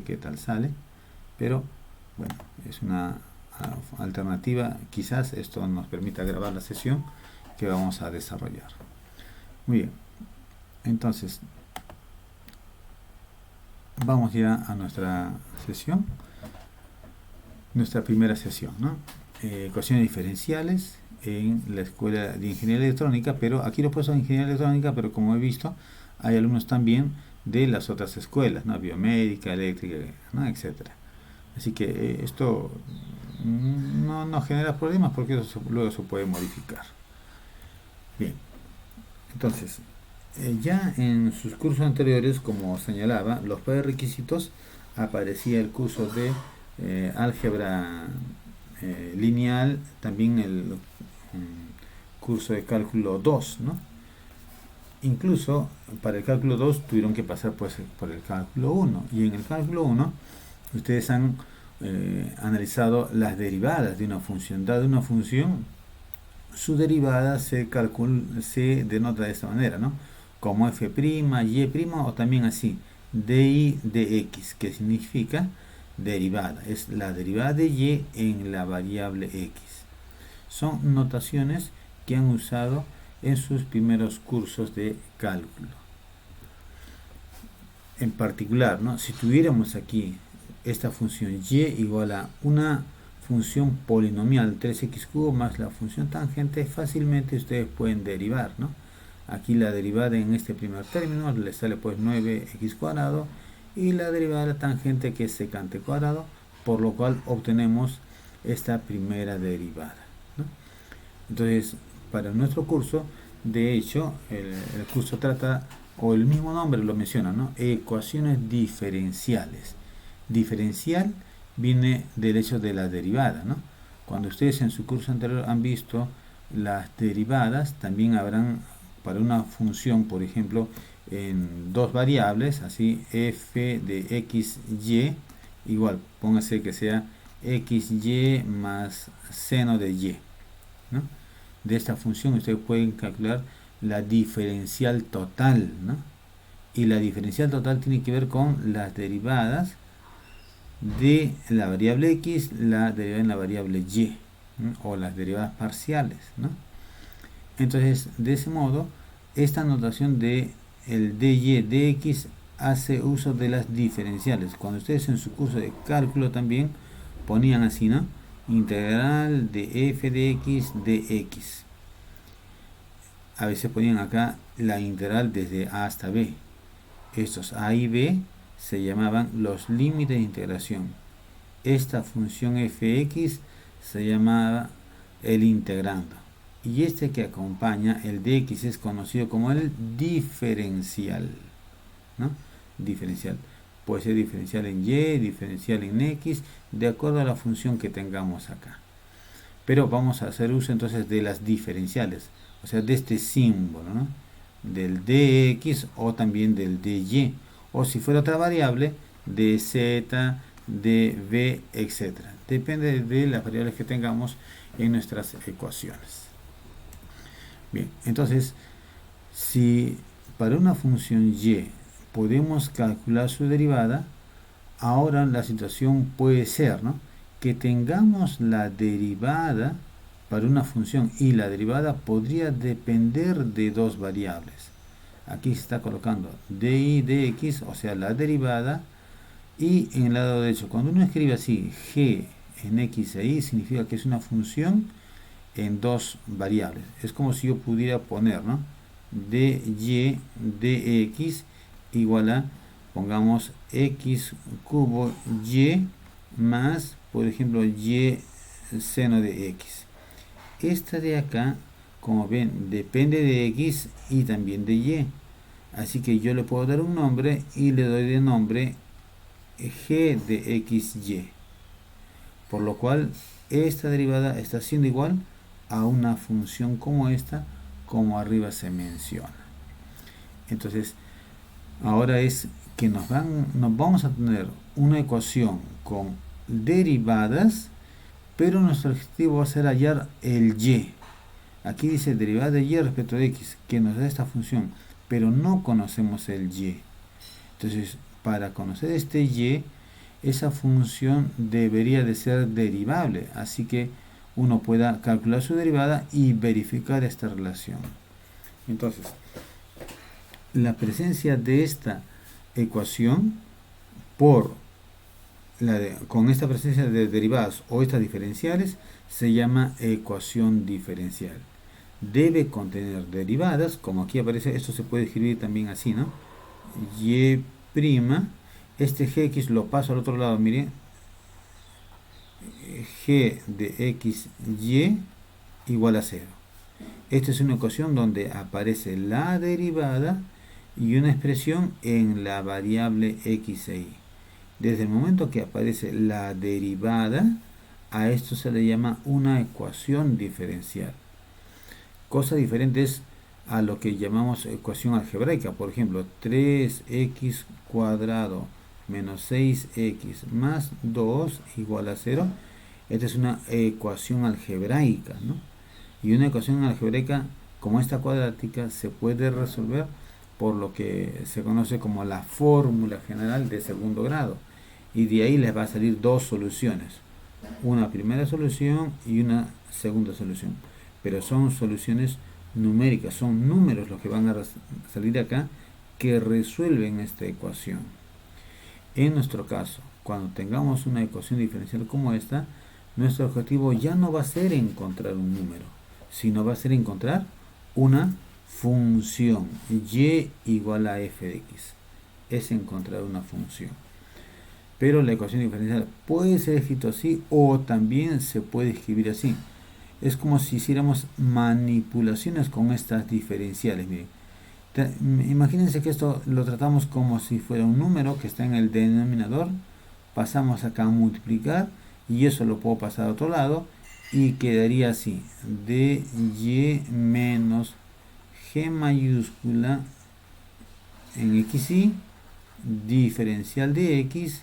qué tal sale, pero bueno, es una alternativa. Quizás esto nos permita grabar la sesión que vamos a desarrollar. Muy bien, entonces vamos ya a nuestra sesión, nuestra primera sesión, ¿no? Ecuaciones diferenciales en la Escuela de Ingeniería Electrónica, pero aquí lo he puesto en Ingeniería Electrónica, pero como he visto, hay alumnos también de las otras escuelas, ¿no? Biomédica, eléctrica, ¿no? Etcétera. Así que esto no genera problemas porque eso luego se puede modificar. Bien, entonces, ya en sus cursos anteriores, como señalaba, los prerequisitos, aparecía el curso de álgebra lineal, también el curso de cálculo 2, ¿no? Incluso para el cálculo 2 tuvieron que pasar pues, por el cálculo 1, y en el cálculo 1 ustedes han analizado las derivadas de una función. Dada una función, su derivada se denota de esta manera, ¿no? Como f', y', o también así, dy dx, que significa derivada. Es la derivada de y en la variable x. Son notaciones que han usado en sus primeros cursos de cálculo. En particular, ¿no? Si tuviéramos aquí esta función y igual a una función polinomial 3x cubo más la función tangente, fácilmente ustedes pueden derivar, ¿no? Aquí la derivada en este primer término le sale pues 9x cuadrado, y la derivada de la tangente, que es secante cuadrado, por lo cual obtenemos esta primera derivada, ¿no? Entonces, para nuestro curso, de hecho, el curso trata, o el mismo nombre lo menciona, ¿no? Ecuaciones diferenciales. Diferencial viene del hecho de la derivada, ¿no? Cuando ustedes en su curso anterior han visto las derivadas, también habrán para una función, por ejemplo, en dos variables, así f de x, y, igual, póngase que sea x, y más seno de y, ¿no? De esta función ustedes pueden calcular la diferencial total, ¿no? Y la diferencial total tiene que ver con las derivadas de la variable x, la derivada en la variable y, ¿no? O las derivadas parciales, ¿no? Entonces, de ese modo, esta notación de el dy dx hace uso de las diferenciales. Cuando ustedes en su curso de cálculo también ponían así, ¿no? Integral de f de x dx. A veces ponían acá la integral desde a hasta b. Estos a y b se llamaban los límites de integración. Esta función fx se llamaba el integrando. Y este que acompaña el dx es conocido como el diferencial, ¿no? Diferencial. Puede ser diferencial en y, diferencial en x, de acuerdo a la función que tengamos acá. Pero vamos a hacer uso entonces de las diferenciales, o sea, de este símbolo, ¿no? Del dx o también del dy, o si fuera otra variable, dz, dv, etc. Depende de las variables que tengamos en nuestras ecuaciones. Bien, entonces, si para una función y podemos calcular su derivada, ahora la situación puede ser, ¿no?, que tengamos la derivada para una función, y la derivada podría depender de dos variables. Aquí se está colocando dy dx, o sea, la derivada, y en el lado derecho, cuando uno escribe así g en x e y, significa que es una función en dos variables. Es como si yo pudiera poner, ¿no?, dy dx igual a, pongamos, x cubo y más, por ejemplo, y seno de x. Esta de acá, como ven, depende de x y también de y. Así que yo le puedo dar un nombre y le doy de nombre g de xy. Por lo cual, esta derivada está siendo igual a una función como esta, como arriba se menciona. Entonces, ahora es que nos vamos a tener una ecuación con derivadas, pero nuestro objetivo va a ser hallar el y. Aquí dice derivada de y respecto de x, que nos da esta función, pero no conocemos el y. Entonces, para conocer este y, esa función debería de ser derivable, así que uno pueda calcular su derivada y verificar esta relación. Entonces, la presencia de esta ecuación con esta presencia de derivadas o estas diferenciales se llama ecuación diferencial. Debe contener derivadas, como aquí aparece, esto se puede escribir también así, ¿no? Y', este gx lo paso al otro lado, miren, g de xy igual a 0. Esta es una ecuación donde aparece la derivada y una expresión en la variable x e y. Desde el momento que aparece la derivada, a esto se le llama una ecuación diferencial. Cosa diferente es a lo que llamamos ecuación algebraica. Por ejemplo, 3x cuadrado menos 6x más 2 igual a 0. Esta es una ecuación algebraica, ¿no? Y una ecuación algebraica como esta cuadrática se puede resolver por lo que se conoce como la fórmula general de segundo grado. Y de ahí les va a salir dos soluciones. Una primera solución y una segunda solución. Pero son soluciones numéricas, son números los que van a salir acá que resuelven esta ecuación. En nuestro caso, cuando tengamos una ecuación diferencial como esta, nuestro objetivo ya no va a ser encontrar un número, sino va a ser encontrar una función. Y igual a f de x. Es encontrar una función. Pero la ecuación diferencial puede ser escrito así o también se puede escribir así. Es como si hiciéramos manipulaciones con estas diferenciales. Miren, imagínense que esto lo tratamos como si fuera un número que está en el denominador. Pasamos acá a multiplicar y eso lo puedo pasar a otro lado y quedaría así: dy menos g mayúscula en xy diferencial de x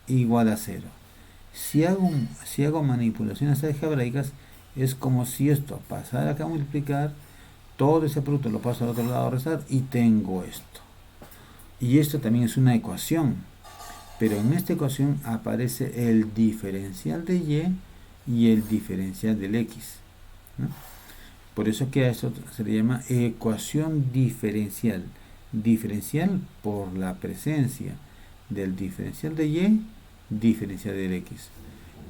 igual a 0. Si hago manipulaciones algebraicas, es como si esto pasara acá a multiplicar, todo ese producto lo paso al otro lado a restar y tengo esto. Y esto también es una ecuación, pero en esta ecuación aparece el diferencial de y el diferencial del x, ¿no? Por eso que a esto se le llama ecuación diferencial. Diferencial por la presencia del diferencial de y, diferencial del x.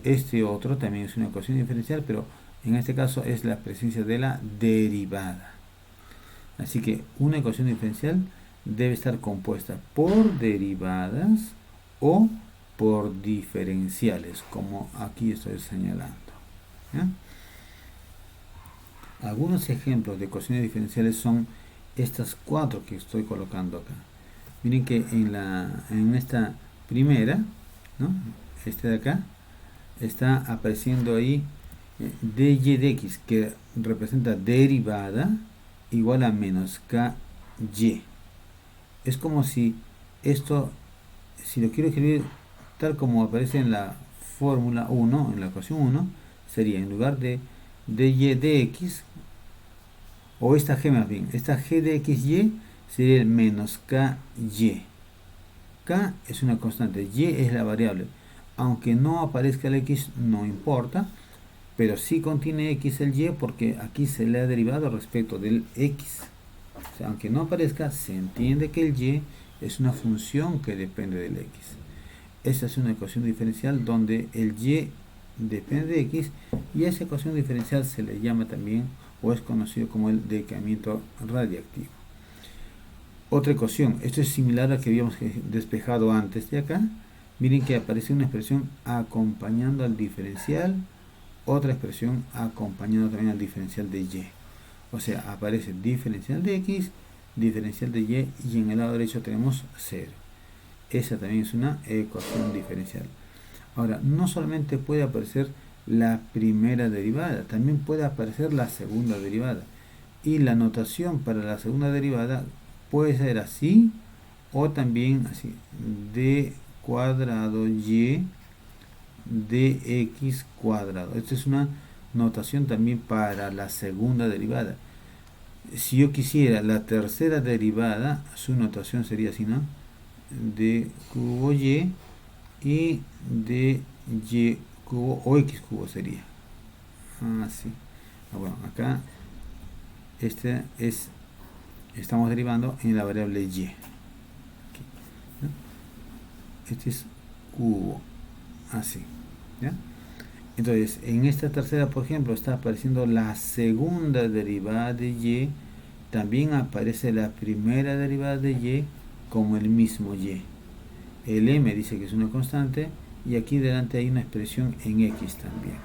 Este otro también es una ecuación diferencial, pero en este caso es la presencia de la derivada. Así que una ecuación diferencial debe estar compuesta por derivadas o por diferenciales, como aquí estoy señalando, ¿ya? Algunos ejemplos de ecuaciones diferenciales son estas cuatro que estoy colocando acá. Miren que en esta primera, ¿no? Este de acá está apareciendo ahí dy de x, que representa derivada igual a menos ky. Es como si esto, si lo quiero escribir tal como aparece en la fórmula 1, en la ecuación 1, sería en lugar de dy de x, o esta g más bien, esta g de xy sería el menos ky. K es una constante, y es la variable. Aunque no aparezca el x, no importa, pero sí contiene x el y porque aquí se le ha derivado respecto del x. O sea, aunque no aparezca, se entiende que el y es una función que depende del x. Esta es una ecuación diferencial donde el y depende de x, y a esa ecuación diferencial se le llama también, o es conocido como el decaimiento radiactivo. Otra ecuación, esto es similar a la que habíamos despejado antes de acá. Miren que aparece una expresión acompañando al diferencial, otra expresión acompañando también al diferencial de y. O sea, aparece diferencial de x, diferencial de y en el lado derecho tenemos 0. Esa también es una ecuación diferencial. Ahora, no solamente puede aparecer la primera derivada, también puede aparecer la segunda derivada. Y la notación para la segunda derivada puede ser así o también así: d cuadrado y de x cuadrado. Esta es una notación también para la segunda derivada. Si yo quisiera la tercera derivada, su notación sería así, ¿no? D cubo y y de y cubo o x cubo sería. Así. Bueno, acá estamos derivando en la variable y. Aquí, ¿no? Este es cubo. Así. ¿Ya? Entonces, en esta tercera, por ejemplo, está apareciendo la segunda derivada de y. También aparece la primera derivada de y como el mismo y. El m dice que es una constante y aquí delante hay una expresión en x también.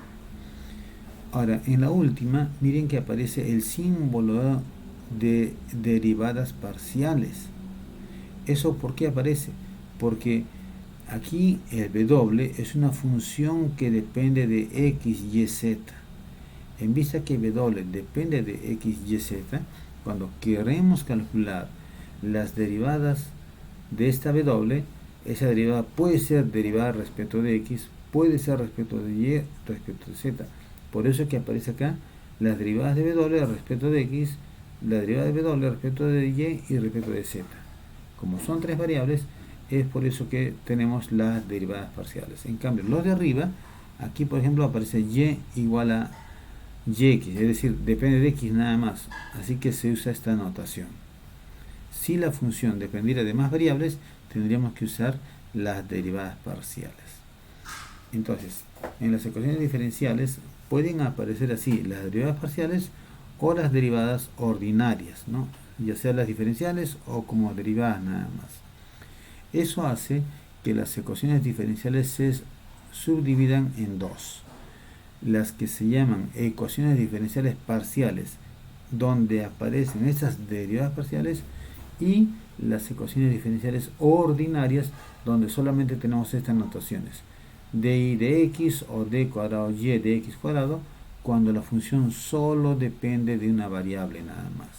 Ahora, en la última, miren que aparece el símbolo de derivadas parciales. ¿Eso por qué aparece? Porque aquí el w es una función que depende de x, y, z. En vista que w depende de x, y, z, cuando queremos calcular las derivadas de esta w, esa derivada puede ser derivada respecto de x, puede ser respecto de y, respecto de z. Por eso que aparece acá las derivadas de w respecto de x, la derivada de w respecto de y respecto de z. Como son tres variables, es por eso que tenemos las derivadas parciales. En cambio, los de arriba, aquí por ejemplo aparece y igual a yx, es decir, depende de x nada más. Así que se usa esta notación. Si la función dependiera de más variables, tendríamos que usar las derivadas parciales. Entonces, en las ecuaciones diferenciales pueden aparecer así las derivadas parciales o las derivadas ordinarias, ¿no? Ya sea las diferenciales o como derivadas nada más. Eso hace que las ecuaciones diferenciales se subdividan en dos. Las que se llaman ecuaciones diferenciales parciales, donde aparecen esas derivadas parciales, y las ecuaciones diferenciales ordinarias, donde solamente tenemos estas notaciones: dy de x o d cuadrado y de x cuadrado, cuando la función solo depende de una variable nada más.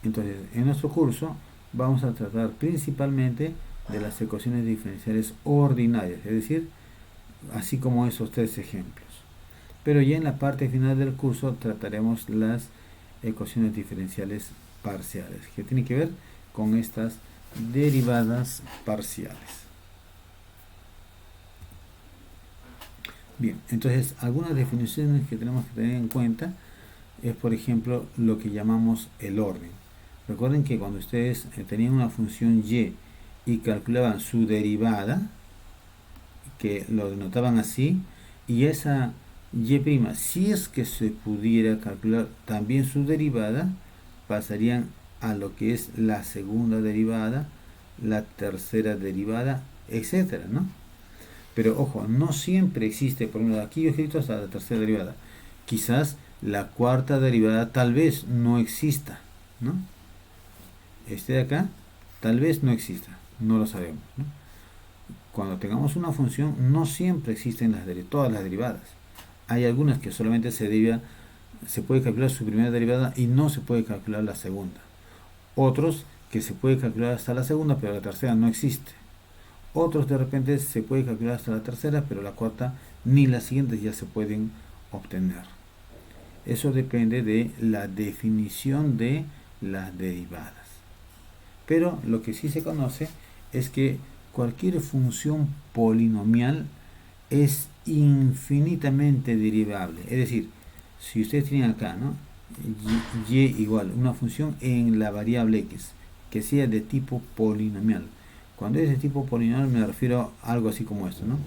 Entonces, en nuestro curso vamos a tratar principalmente de las ecuaciones diferenciales ordinarias, es decir, así como esos tres ejemplos. Pero ya en la parte final del curso trataremos las ecuaciones diferenciales parciales, que tienen que ver con estas derivadas parciales. Bien, entonces algunas definiciones que tenemos que tener en cuenta es, por ejemplo, lo que llamamos el orden. Recuerden que cuando ustedes tenían una función y calculaban su derivada, que lo denotaban así, y esa y', si es que se pudiera calcular también su derivada, pasarían a lo que es la segunda derivada, la tercera derivada, etcétera, ¿no? Pero ojo, no siempre existe, por ejemplo, aquí yo he escrito hasta la tercera derivada. Quizás la cuarta derivada tal vez no exista, ¿no? Este de acá tal vez no exista, no lo sabemos, ¿no? Cuando tengamos una función, no siempre existen todas las derivadas. Hay algunas que solamente se puede calcular su primera derivada y no se puede calcular la segunda. Otros que se puede calcular hasta la segunda, pero la tercera no existe. Otros de repente se puede calcular hasta la tercera, pero la cuarta ni las siguientes ya se pueden obtener. Eso depende de la definición de las derivadas. Pero lo que sí se conoce es que cualquier función polinomial es infinitamente derivable. Es decir, si ustedes tienen acá, ¿no?, y igual una función en la variable x que sea de tipo polinomial. Cuando es de tipo polinomial me refiero a algo así como esto, ¿no?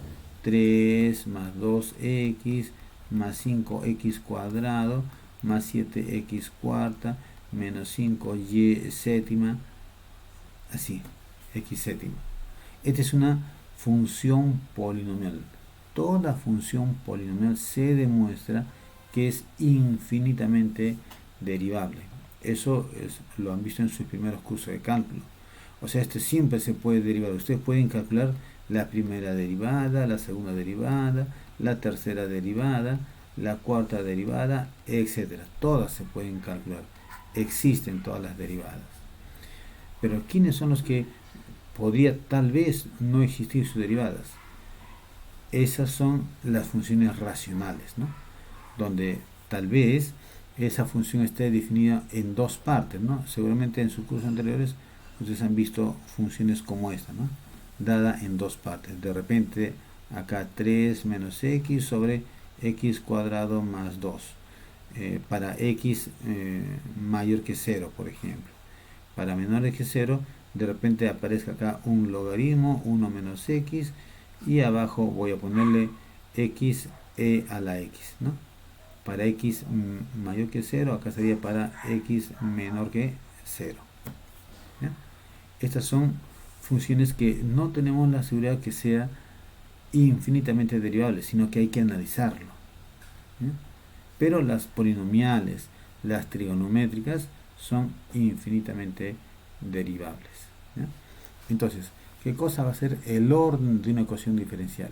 3 más 2x más 5x cuadrado más 7x cuarta menos 5y séptima, así, x séptima. Esta es una función polinomial. Toda función polinomial se demuestra que es infinitamente derivable. Eso lo han visto en sus primeros cursos de cálculo. O sea, este siempre se puede derivar. Ustedes pueden calcular la primera derivada, la segunda derivada, la tercera derivada, la cuarta derivada, etcétera. Todas se pueden calcular. Existen todas las derivadas. Pero ¿quiénes son los que podría tal vez no existir sus derivadas? Esas son las funciones racionales, ¿no? Donde tal vez esa función esté definida en dos partes, ¿no? Seguramente en sus cursos anteriores ustedes han visto funciones como esta, ¿no? dada en dos partes. De repente acá 3 menos x sobre x cuadrado más 2. Para x mayor que 0, por ejemplo. Para menor que 0, de repente aparezca acá un logaritmo, 1 menos x, y abajo voy a ponerle x a la x, ¿no? Para x mayor que 0, acá sería para x menor que 0. ¿Ya? Estas son funciones que no tenemos la seguridad que sea infinitamente derivable, sino que hay que analizarlo. ¿Ya? Pero las polinomiales, las trigonométricas, son infinitamente derivables. ¿Ya? Entonces, ¿qué cosa va a ser el orden de una ecuación diferencial?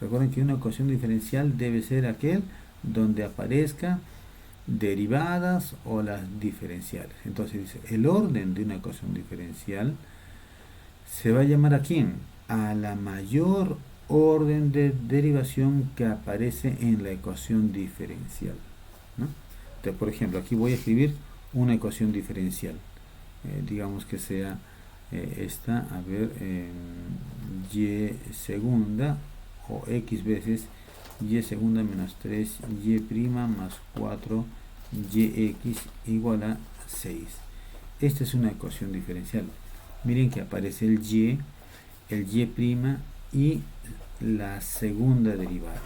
Recuerden que una ecuación diferencial debe ser aquel donde aparezca derivadas o las diferenciales. Entonces dice, el orden de una ecuación diferencial se va a llamar ¿a quién? A la mayor orden de derivación que aparece en la ecuación diferencial, ¿no? Entonces, por ejemplo, aquí voy a escribir una ecuación diferencial. Digamos que sea esta, a ver, y segunda o x veces y segunda menos 3y prima más 4yx igual a 6. Esta es una ecuación diferencial. Miren que aparece el y prima y la segunda derivada.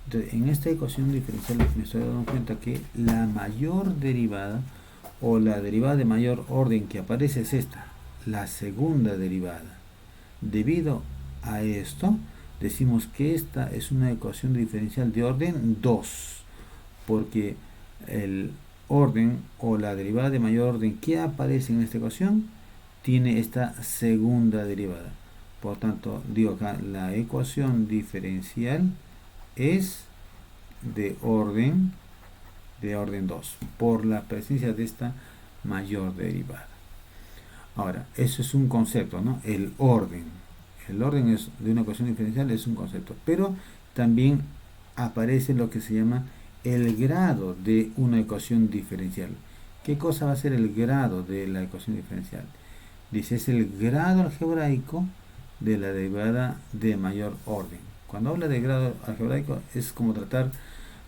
Entonces, en esta ecuación diferencial me estoy dando cuenta que la mayor derivada o la derivada de mayor orden que aparece es esta, la segunda derivada. Debido a esto, decimos que esta es una ecuación diferencial de orden 2, porque el orden o la derivada de mayor orden que aparece en esta ecuación tiene esta segunda derivada. Por tanto, digo acá, la ecuación diferencial es de orden 2 por la presencia de esta mayor derivada. Ahora, eso es un concepto, ¿no? El orden es de una ecuación diferencial es un concepto, pero también aparece lo que se llama el grado de una ecuación diferencial. ¿Qué cosa va a ser el grado de la ecuación diferencial? Dice, es el grado algebraico de la derivada de mayor orden. Cuando habla de grado algebraico es como tratar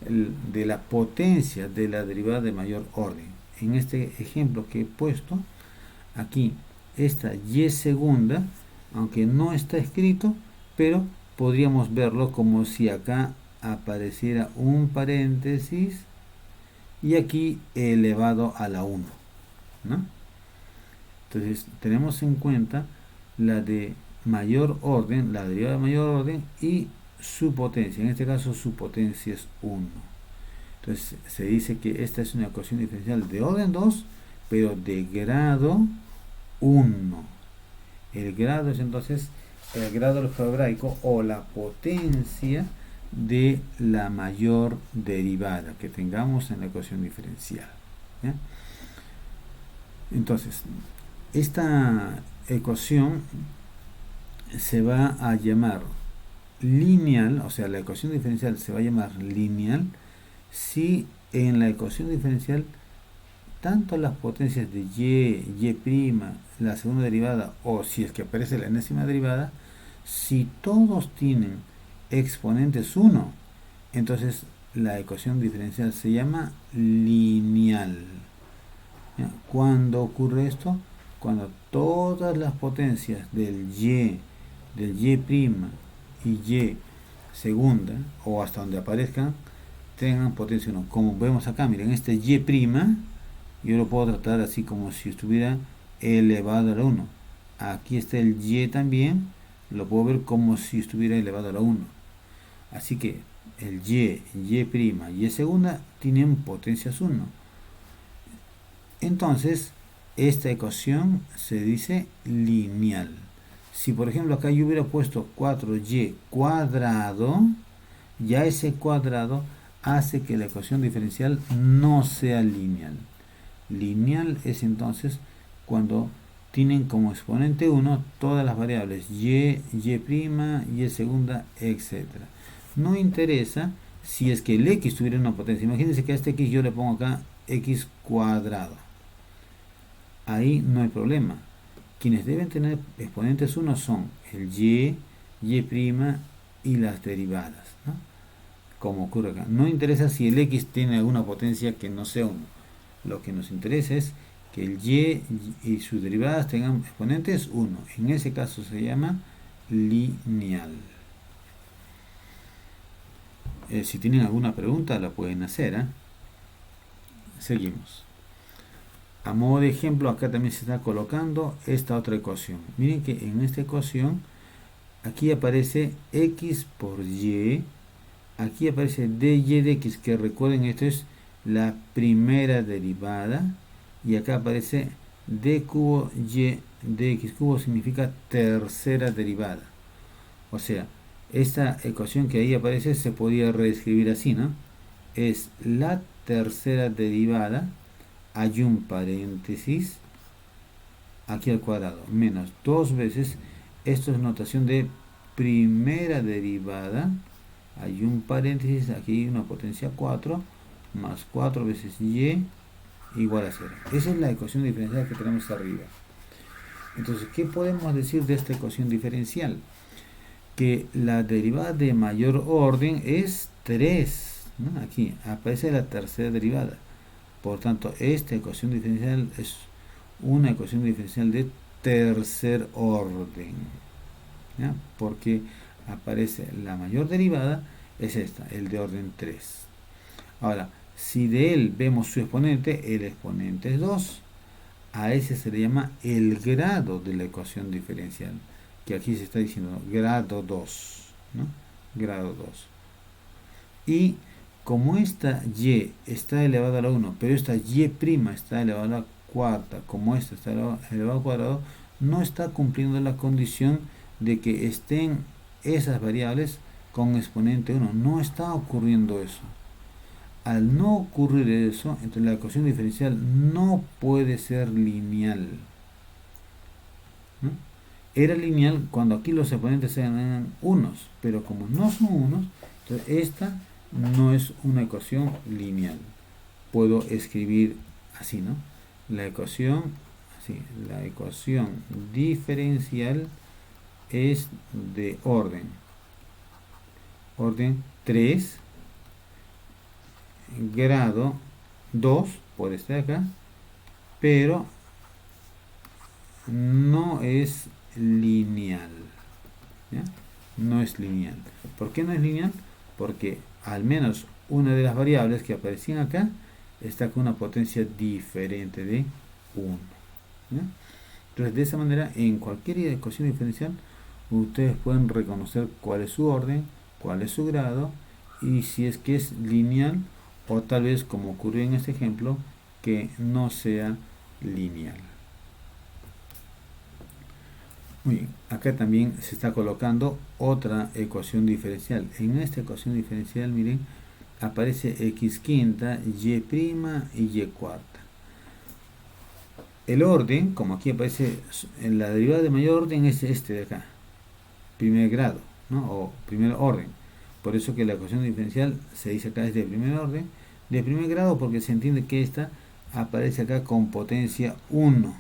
de la potencia de la derivada de mayor orden. En este ejemplo que he puesto, aquí esta y segunda, aunque no está escrito, pero podríamos verlo como si acá apareciera un paréntesis y aquí elevado a la 1, ¿no? Entonces tenemos en cuenta la de mayor orden, la derivada de mayor orden y su potencia. En este caso su potencia es 1. Entonces se dice que esta es una ecuación diferencial de orden 2, pero de grado 1. El grado es entonces el grado algebraico o la potencia de la mayor derivada que tengamos en la ecuación diferencial. ¿Ya? Entonces, esta ecuación se va a llamar lineal, o sea, la ecuación diferencial se va a llamar lineal si en la ecuación diferencial tanto las potencias de y', la segunda derivada, o si es que aparece la enésima derivada, si todos tienen exponentes 1, entonces la ecuación diferencial se llama lineal. ¿Ya? ¿Cuándo ocurre esto? Cuando todas las potencias del y y segunda, o hasta donde aparezcan, tengan potencia 1. Como vemos acá, miren, este y', yo lo puedo tratar así como si estuviera elevado a la 1. Aquí está el y también, lo puedo ver como si estuviera elevado a la 1. Así que el y' y segunda tienen potencias 1. Entonces, esta ecuación se dice lineal. Si por ejemplo acá yo hubiera puesto 4y cuadrado, ya ese cuadrado hace que la ecuación diferencial no sea lineal. Lineal es entonces cuando tienen como exponente 1 todas las variables y', y segunda, etc. No interesa si es que el x tuviera una potencia. Imagínense que a este x yo le pongo acá x cuadrado. Ahí no hay problema. quienes deben tener exponentes 1 son el y, y' y las derivadas, ¿no? Como ocurre acá. No interesa si el x tiene alguna potencia que no sea 1. Lo que nos interesa es que el y sus derivadas tengan exponentes 1. En ese caso se llama lineal. Si tienen alguna pregunta la pueden hacer, ¿eh? Seguimos. A modo de ejemplo, acá también se está colocando esta otra ecuación. Miren que en esta ecuación aquí aparece x por y, aquí aparece dy de x, que recuerden esto es la primera derivada, y acá aparece d cubo y de x cubo, significa tercera derivada. O sea, esta ecuación que ahí aparece se podría reescribir así, ¿no? Es la tercera derivada, hay un paréntesis aquí al cuadrado, menos 2 veces, esto es notación de primera derivada, hay un paréntesis, aquí una potencia 4, más 4 veces y igual a 0. Esa es la ecuación diferencial que tenemos arriba. Entonces, ¿qué podemos decir de esta ecuación diferencial? Que la derivada de mayor orden es 3, ¿no? Aquí aparece la tercera derivada. Por tanto, esta ecuación diferencial es una ecuación diferencial de tercer orden, ¿ya? Porque aparece la mayor derivada, es esta, el de orden 3. Ahora, si de él vemos su exponente, el exponente es 2. A ese se le llama el grado de la ecuación diferencial, que aquí se está diciendo grado 2, ¿no? Grado 2. Y como esta y está elevada a la 1, pero esta y' está elevada a la cuarta, como esta está elevada al cuadrado, no está cumpliendo la condición de que estén esas variables con exponente 1. No está ocurriendo eso. Al no ocurrir eso, entonces la ecuación diferencial no puede ser lineal, ¿no? Era lineal cuando aquí los exponentes eran unos, pero como no son unos, entonces esta no es una ecuación lineal. Puedo escribir así, ¿no? La ecuación diferencial es de orden 3, grado 2, por este de acá, pero no es lineal, ¿ya? No es lineal. ¿Por qué no es lineal? Porque al menos una de las variables que aparecían acá está con una potencia diferente de 1, ¿ya? Entonces, de esa manera, en cualquier ecuación diferencial, ustedes pueden reconocer cuál es su orden, cuál es su grado, y si es que es lineal, o tal vez, como ocurrió en este ejemplo, que no sea lineal. Muy bien, acá también se está colocando otra ecuación diferencial. En esta ecuación diferencial, miren, aparece x quinta, y' y y cuarta. El orden, como aquí aparece en la derivada de mayor orden, es este de acá, primer grado, ¿no? O primer orden. Por eso que la ecuación diferencial se dice acá es de primer orden, de primer grado, porque se entiende que esta aparece acá con potencia 1.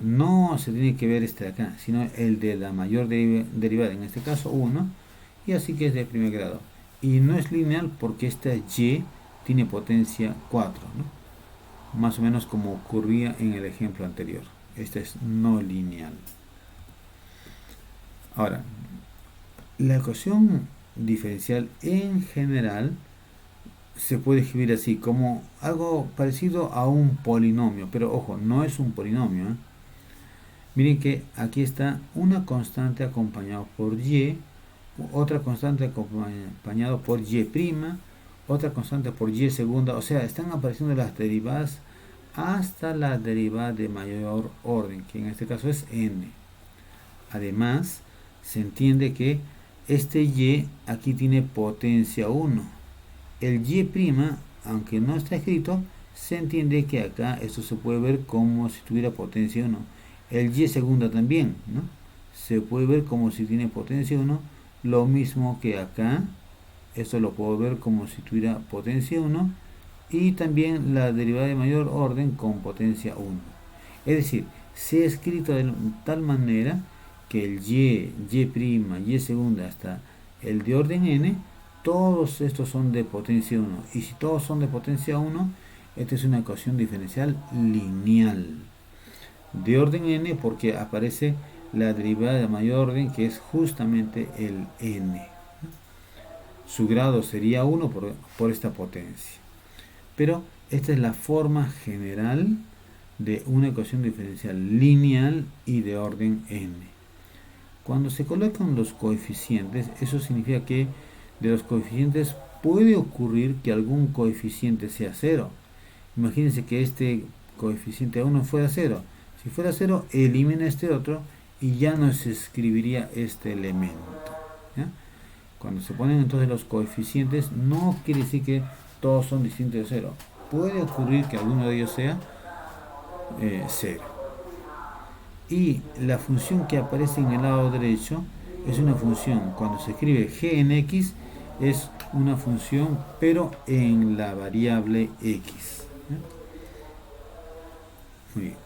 No se tiene que ver este de acá, sino el de la mayor derivada, en este caso 1, y así que es de primer grado. Y no es lineal porque esta y tiene potencia 4, ¿no? Más o menos como ocurría en el ejemplo anterior. Esta es no lineal. Ahora, la ecuación diferencial en general se puede escribir así, como algo parecido a un polinomio, pero ojo, no es un polinomio, ¿eh? Miren que aquí está una constante acompañada por y, otra constante acompañado por y', otra constante por y segunda, o sea, están apareciendo las derivadas hasta la derivada de mayor orden, que en este caso es n. Además, se entiende que este y aquí tiene potencia 1. El y', aunque no está escrito, se entiende que acá esto se puede ver como si tuviera potencia 1. El y segunda también, ¿no? Se puede ver como si tiene potencia 1, lo mismo que acá. Esto lo puedo ver como si tuviera potencia 1, y también la derivada de mayor orden con potencia 1. Es decir, se ha escrito de tal manera que el y, y' segunda hasta el de orden n, todos estos son de potencia 1. Y si todos son de potencia 1, esta es una ecuación diferencial lineal. De orden n porque aparece la derivada de mayor orden, que es justamente el n. Su grado sería 1 por esta potencia. Pero esta es la forma general de una ecuación diferencial lineal y de orden n. Cuando se colocan los coeficientes, eso significa que de los coeficientes puede ocurrir que algún coeficiente sea 0. Imagínense que este coeficiente 1 fuera 0. Si fuera 0, elimina este otro y ya no se escribiría este elemento. ¿Ya? Cuando se ponen entonces los coeficientes, no quiere decir que todos son distintos de 0. Puede ocurrir que alguno de ellos sea 0. Y la función que aparece en el lado derecho es una función, cuando se escribe g en x, es una función pero en la variable x. ¿Ya? Muy bien.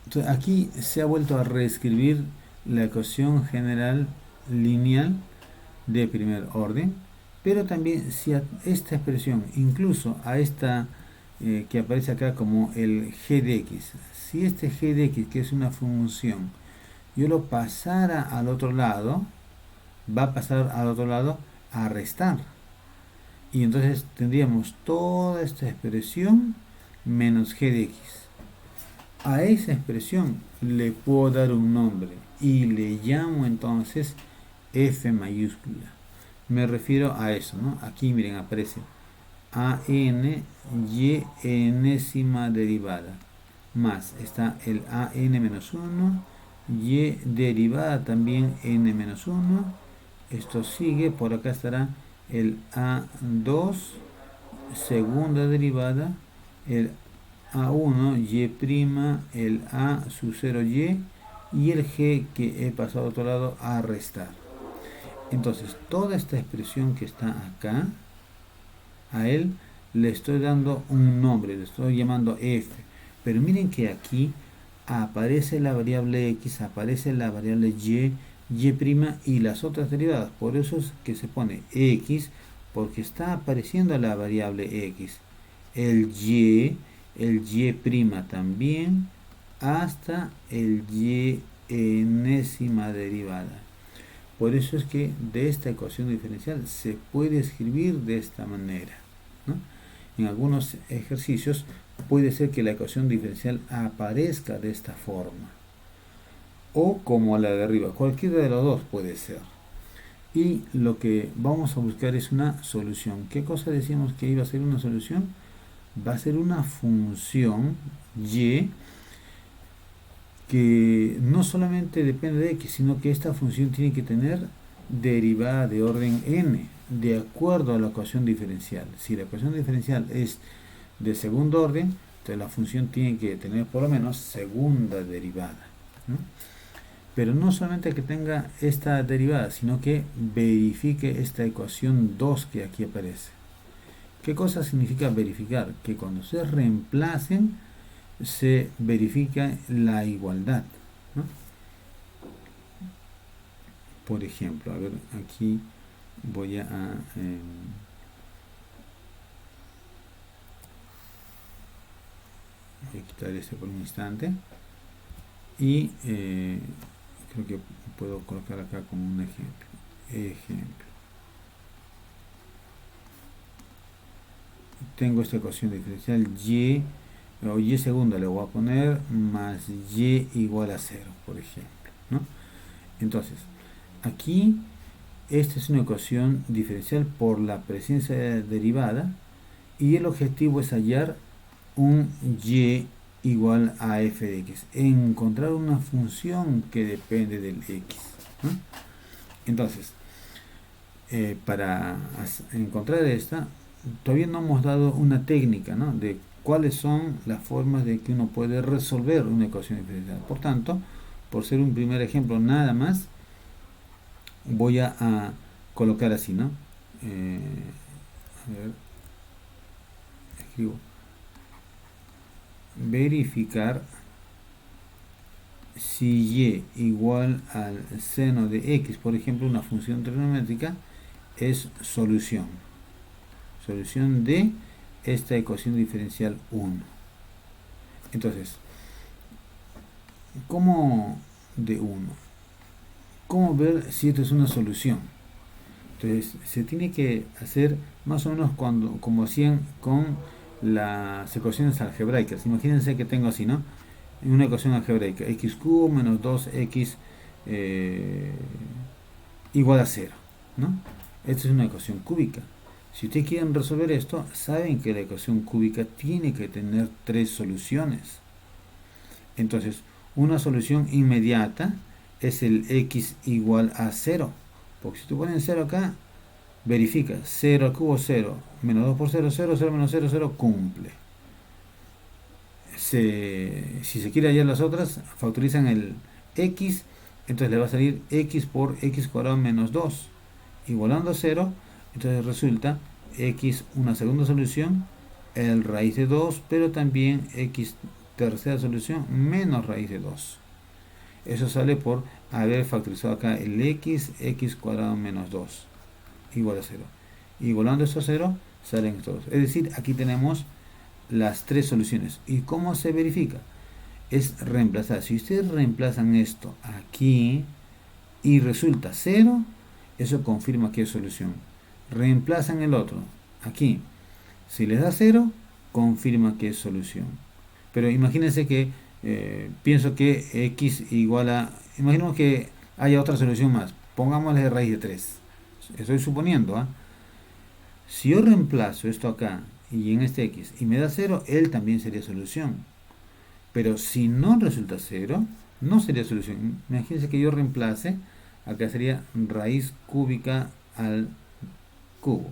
Entonces aquí se ha vuelto a reescribir la ecuación general lineal de primer orden, pero también si a esta expresión, incluso a esta que aparece acá como el g de x, si este g de x, que es una función, yo lo pasara al otro lado, va a pasar al otro lado a restar. Y entonces tendríamos toda esta expresión menos g de x. A esa expresión le puedo dar un nombre y le llamo entonces f mayúscula. Me refiero a eso, ¿no? Aquí miren, aparece a n y enésima derivada, más está el a n menos 1, y derivada también n menos 1. Esto sigue, por acá estará el a2 segunda derivada, el a1 y', el a sub 0y y el g que he pasado a otro lado a restar. Entonces toda esta expresión que está acá, a él le estoy dando un nombre, le estoy llamando f. Pero miren que aquí aparece la variable x, aparece la variable y, y' y las otras derivadas. Por eso es que se pone x, porque está apareciendo la variable x. El y' también, hasta el y enésima derivada. Por eso es que de esta ecuación diferencial se puede escribir de esta manera, ¿no? En algunos ejercicios puede ser que la ecuación diferencial aparezca de esta forma, o como la de arriba, cualquiera de los dos puede ser. Y lo que vamos a buscar es una solución. ¿Qué cosa decíamos que iba a ser una solución? Va a ser una función y que no solamente depende de x, sino que esta función tiene que tener derivada de orden n, de acuerdo a la ecuación diferencial. Si la ecuación diferencial es de segundo orden, entonces la función tiene que tener por lo menos segunda derivada, ¿no? Pero no solamente que tenga esta derivada, sino que verifique esta ecuación 2 que aquí aparece. ¿Qué cosa significa verificar? Que cuando se reemplacen, se verifica la igualdad, ¿no? Por ejemplo, a ver, aquí voy voy a quitar este por un instante y creo que puedo colocar acá como un ejemplo. Tengo esta ecuación diferencial y o y segunda le voy a poner más y igual a 0, por ejemplo, ¿no? Entonces aquí esta es una ecuación diferencial por la presencia de derivada y el objetivo es hallar un y igual a f de x, encontrar una función que depende del x, ¿no? Entonces para encontrar esta, todavía no hemos dado una técnica, ¿no?, de cuáles son las formas de que uno puede resolver una ecuación diferencial. Por tanto, por ser un primer ejemplo nada más, voy a colocar así, ¿no? A ver, escribo verificar si y igual al seno de x, por ejemplo, una función trigonométrica, es solución. Solución de esta ecuación diferencial 1. Entonces, ¿cómo de 1? ¿Cómo ver si esto es una solución? Entonces, se tiene que hacer más o menos como hacían con las ecuaciones algebraicas. Imagínense que tengo así, ¿no? Una ecuación algebraica, x cubo menos 2x igual a 0, ¿no? Esta es una ecuación cúbica. Si ustedes quieren resolver esto, saben que la ecuación cúbica tiene que tener 3 soluciones. Entonces, una solución inmediata es el x igual a 0. Porque si tú pones 0 acá, verifica, 0 al cubo 0, menos 2 por 0, 0, 0 menos 0, 0, cumple. Si se quiere hallar las otras, factorizan el x, entonces le va a salir x por x cuadrado menos 2, igualando a 0, entonces resulta x una segunda solución, el raíz de 2, pero también x tercera solución menos raíz de 2. Eso sale por haber factorizado acá el x cuadrado menos 2, igual a 0. Igualando esto a 0, salen todos. Es decir, aquí tenemos las 3 soluciones. ¿Y cómo se verifica? Es reemplazar. Si ustedes reemplazan esto aquí y resulta 0, eso confirma que es solución. Reemplazan el otro aquí. Si les da 0, confirma que es solución. Pero imagínense que pienso que x igual a... Imaginemos que haya otra solución más. Pongámosle raíz de 3. Estoy suponiendo, ¿eh? Si yo reemplazo esto acá y en este x y me da 0, él también sería solución. Pero si no resulta 0, no sería solución. Imagínense que yo reemplace, acá sería raíz cúbica al cubo,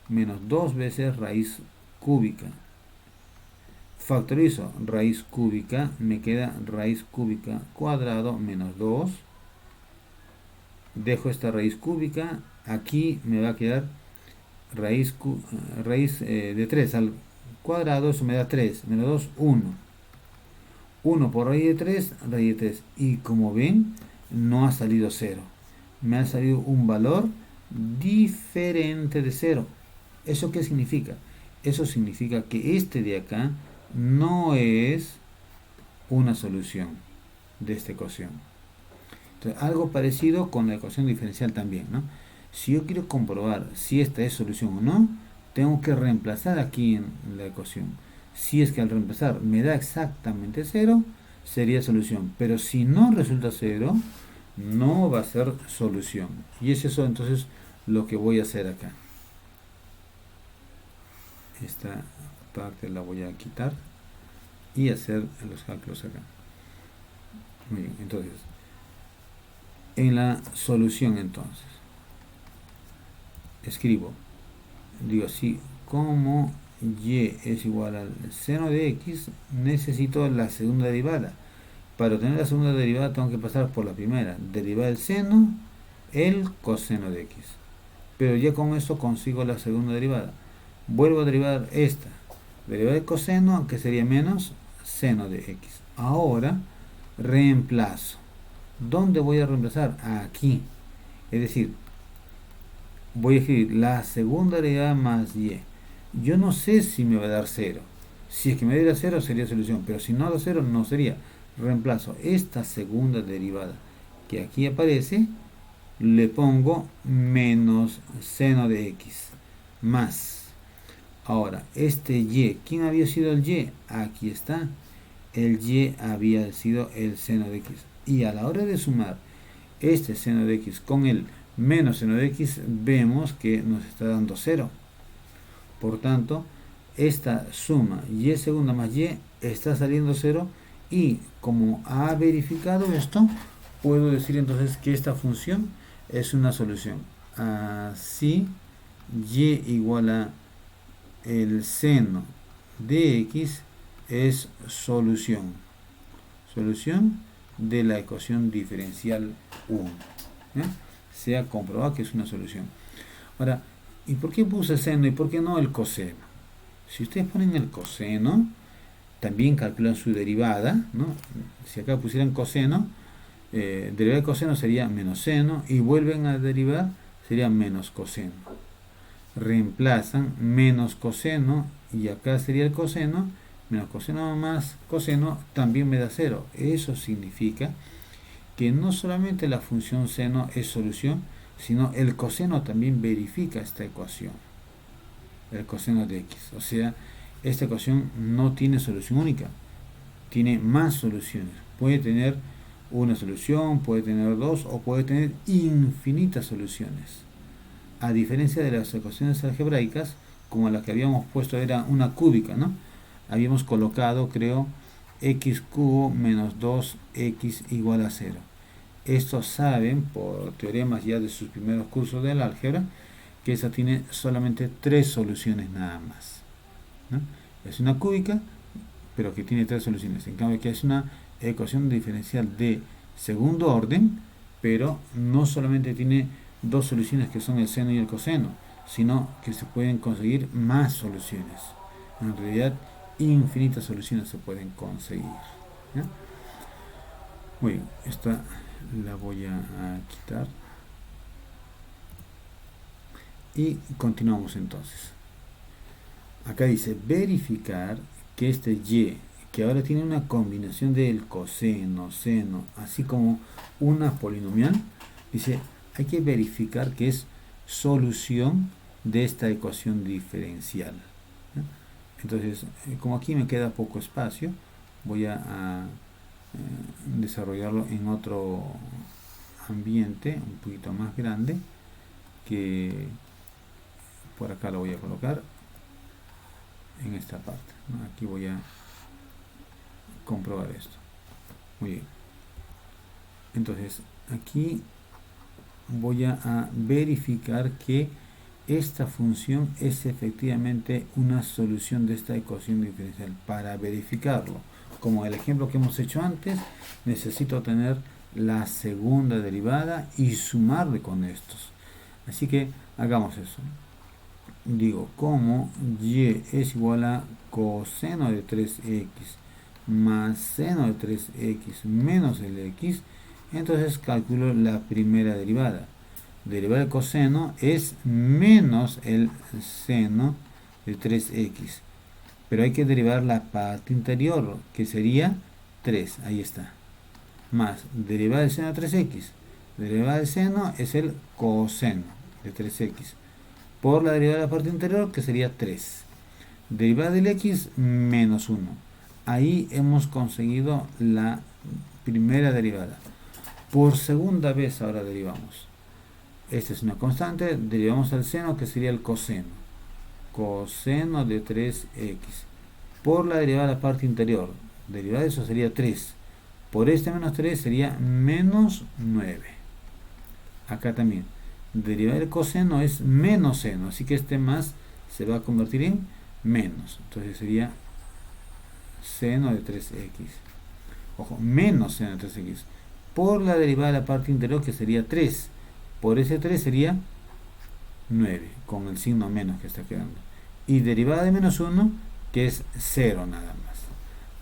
menos 2 veces raíz cúbica. Factorizo raíz cúbica, me queda raíz cúbica cuadrado menos 2. Dejo esta raíz cúbica, aquí me va a quedar raíz de 3 al cuadrado, eso me da 3, menos 2, 1. 1 por raíz de 3, raíz de 3. Y como ven, no ha salido 0. Me ha salido un valor diferente de 0. ¿Eso qué significa? Eso significa que este de acá no es una solución de esta ecuación. Entonces, algo parecido con la ecuación diferencial también, ¿no? Si yo quiero comprobar si esta es solución o no, tengo que reemplazar aquí en la ecuación. Si es que al reemplazar me da exactamente 0, sería solución. Pero si no resulta 0, no va a ser solución. Y es eso entonces lo que voy a hacer acá. Esta parte la voy a quitar y hacer los cálculos acá. Muy bien, entonces, en la solución entonces, escribo, digo así, como y es igual al seno de x, necesito la segunda derivada. Para obtener la segunda derivada tengo que pasar por la primera, derivar el seno, el coseno de x. Pero ya con esto consigo la segunda derivada. Vuelvo a derivar esta, derivar el coseno, que sería menos seno de x. Ahora reemplazo. ¿Dónde voy a reemplazar? Aquí. Es decir, voy a escribir la segunda derivada más y. Yo no sé si me va a dar 0. Si es que me diera 0 sería solución, pero si no da 0 no sería. Reemplazo esta segunda derivada que aquí aparece, le pongo menos seno de x más. Ahora, este y, ¿quién había sido el y? Aquí está. El y había sido el seno de x. Y a la hora de sumar este seno de x con el menos seno de x, vemos que nos está dando 0. Por tanto, esta suma y segunda más y está saliendo 0. Y como ha verificado esto, puedo decir entonces que esta función es una solución. Así, y igual a el seno de x es solución. Solución de la ecuación diferencial 1. Se ha comprobado que es una solución. Ahora, ¿y por qué puse seno y por qué no el coseno? Si ustedes ponen el coseno, también calculan su derivada, ¿no? Si acá pusieran coseno, derivar el coseno sería menos seno, y vuelven a derivar, sería menos coseno. Reemplazan menos coseno, y acá sería el coseno, menos coseno más coseno, también me da 0. Eso significa que no solamente la función seno es solución, sino el coseno también verifica esta ecuación, el coseno de x. O sea, esta ecuación no tiene solución única, tiene más soluciones. Puede tener una solución, puede tener dos, o puede tener infinitas soluciones. A diferencia de las ecuaciones algebraicas, como la que habíamos puesto era una cúbica, ¿no? Habíamos colocado, creo, x cubo menos 2x igual a 0. Estos saben, por teoremas ya de sus primeros cursos del álgebra, que esa tiene solamente 3 soluciones nada más, ¿no? Es una cúbica, pero que tiene 3 soluciones. En cambio, que es una ecuación diferencial de segundo orden, pero no solamente tiene 2 soluciones que son el seno y el coseno, sino que se pueden conseguir más soluciones. En realidad, infinitas soluciones se pueden conseguir, ¿ya? Muy bien, esta la voy a quitar. Y continuamos entonces. Acá dice verificar que este y, que ahora tiene una combinación del coseno, seno, así como una polinomial, dice, hay que verificar que es solución de esta ecuación diferencial, ¿no? Entonces, como aquí me queda poco espacio, voy a desarrollarlo en otro ambiente un poquito más grande, que por acá lo voy a colocar en esta parte, ¿no? Aquí voy a comprobar esto. Muy bien. Entonces, aquí voy a verificar que esta función es efectivamente una solución de esta ecuación diferencial. Para verificarlo, como el ejemplo que hemos hecho antes, necesito tener la segunda derivada y sumarle con estos. Así que hagamos eso. Digo, como y es igual a coseno de 3x más seno de 3x menos el x, entonces calculo la primera derivada. Derivar el coseno es menos el seno de 3x, pero hay que derivar la parte interior, que sería 3, ahí está, más derivar el seno de 3x. Derivar el seno es el coseno de 3x por la derivada de la parte interior, que sería 3. Derivada del x, menos 1. Ahí hemos conseguido la primera derivada. Por segunda vez ahora derivamos. Esta es una constante, derivamos al seno, que sería el coseno. Coseno de 3x. Por la derivada de la parte interior. Derivada de eso sería 3. Por este menos 3 sería menos 9. Acá también. Derivar el coseno es menos seno, así que este más se va a convertir en menos. Entonces sería seno de 3x. Ojo, menos seno de 3x. Por la derivada de la parte interior, que sería 3. Por ese 3 sería 9, con el signo menos que está quedando. Y derivada de menos 1, que es 0 nada más.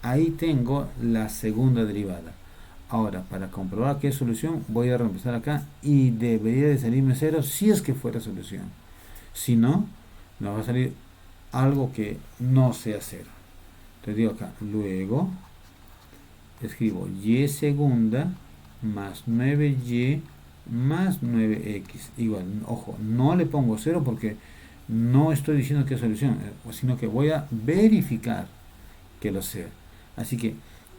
Ahí tengo la segunda derivada. Ahora, para comprobar que es solución, voy a reemplazar acá y debería de salirme 0 si es que fuera solución. Si no, me va a salir algo que no sea 0. Entonces digo acá, luego escribo y segunda más 9y más 9x igual, ojo, no le pongo 0 porque no estoy diciendo que es solución, sino que voy a verificar que lo sea. Así que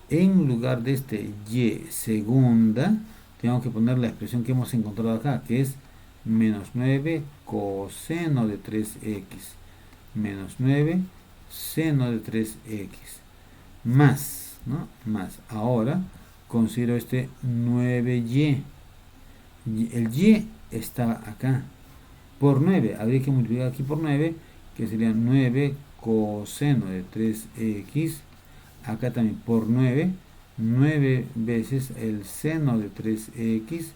en lugar de este y segunda, tengo que poner la expresión que hemos encontrado acá, que es menos 9 coseno de 3x menos 9 seno de 3x más, ¿no? Más. Ahora considero este 9y. El y está acá. Por 9, habría que multiplicar aquí por 9, que sería 9 coseno de 3x. Acá también por 9, 9 veces el seno de 3x.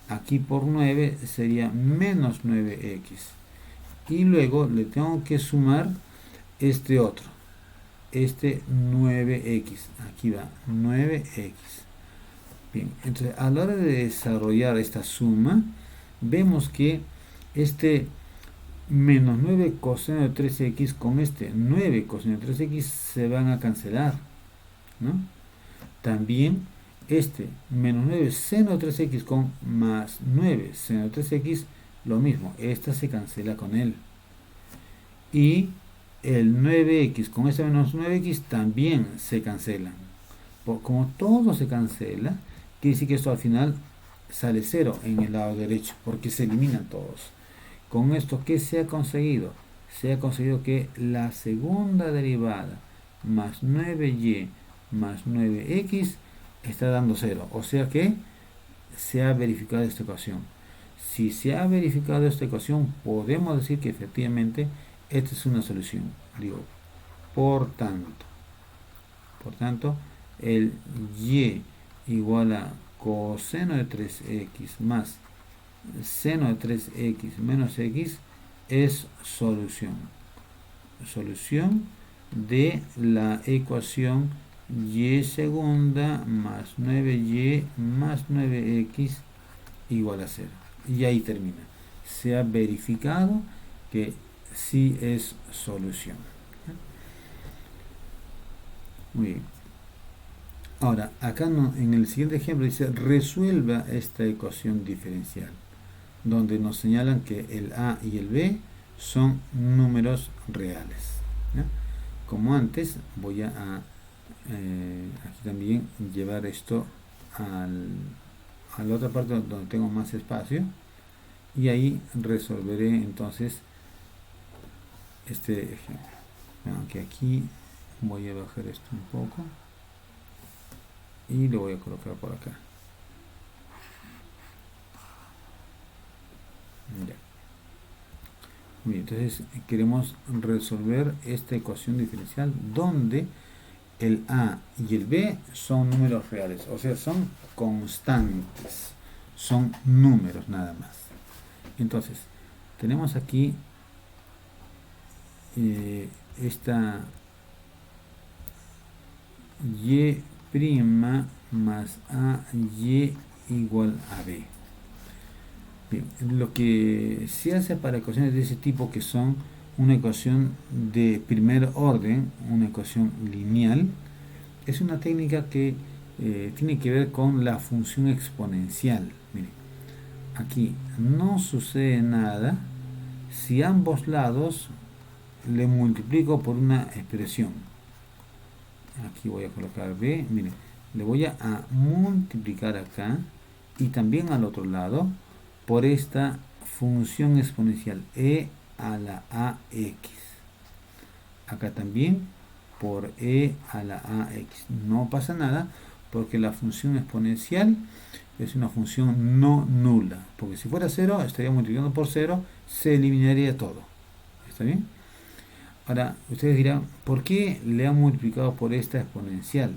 Aquí por 9 sería menos 9x. Y luego le tengo que sumar este otro. este 9x. Aquí va 9x. Bien, entonces a la hora de desarrollar esta suma, vemos que este menos 9 coseno de 3x con este 9 coseno de 3x se van a cancelar, ¿no? También este menos 9 seno de 3x con más 9 seno de 3x, lo mismo, esta se cancela con él. Y el 9x con este menos 9x también se cancelan. Como todo se cancela, quiere decir que esto al final sale 0 en el lado derecho, porque se eliminan todos. Con esto, ¿qué se ha conseguido? Se ha conseguido que la segunda derivada más 9y más 9x está dando 0. O sea que se ha verificado esta ecuación. Si se ha verificado esta ecuación, podemos decir que efectivamente esta es una solución. Digo, por tanto, el y igual a coseno de 3x más seno de 3x menos x es solución. Solución de la ecuación y segunda más 9y más 9x igual a 0. Y ahí termina. Se ha verificado que sí es solución. Muy bien. Ahora, acá en el siguiente ejemplo dice resuelva esta ecuación diferencial, donde nos señalan que el a y el b son números reales, ¿ya? Como antes, voy a aquí también llevar esto a la otra parte donde tengo más espacio, y ahí resolveré entonces este ejemplo. Aunque aquí voy a bajar esto un poco y lo voy a colocar por acá. Ya. Bien, entonces queremos resolver esta ecuación diferencial donde el a y el b son números reales, o sea, son constantes, son números nada más. Entonces, tenemos aquí esta y' más a y igual a b. Bien, lo que se hace para ecuaciones de ese tipo, que son una ecuación de primer orden, una ecuación lineal, es una técnica que tiene que ver con la función exponencial. Miren, aquí no sucede nada si ambos lados le multiplico por una expresión. Aquí voy a colocar b, miren, le voy a multiplicar acá y también al otro lado por esta función exponencial e a la ax. Acá también por e a la ax. No pasa nada porque la función exponencial es una función no nula. Porque si fuera 0, estaría multiplicando por 0, se eliminaría todo. ¿Está bien? Ahora, ustedes dirán, ¿por qué le han multiplicado por esta exponencial?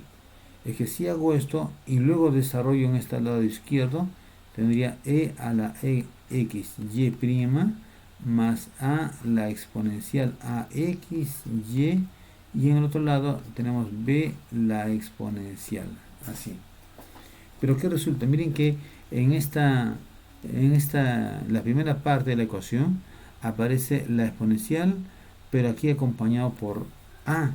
Es que si hago esto y luego desarrollo en este lado izquierdo, tendría e a la x y' más a la exponencial a x y, y en el otro lado tenemos b la exponencial, así. Pero ¿qué resulta? Miren que la primera parte de la ecuación aparece la exponencial, pero aquí acompañado por a.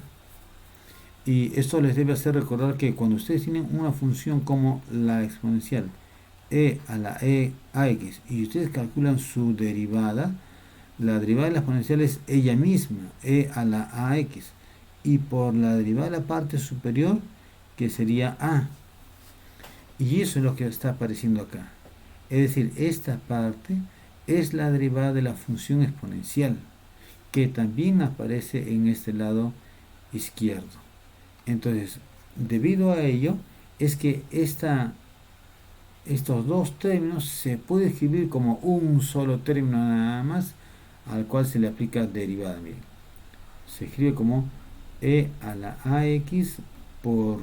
Y esto les debe hacer recordar que cuando ustedes tienen una función como la exponencial e a la ax y ustedes calculan su derivada, la derivada de la exponencial es ella misma, e a la ax, y por la derivada de la parte superior, que sería a. Y eso es lo que está apareciendo acá. Es decir, esta parte es la derivada de la función exponencial, que también aparece en este lado izquierdo. Entonces, debido a ello, es que estos dos términos se puede escribir como un solo término nada más, al cual se le aplica derivada. Miren, se escribe como e a la ax por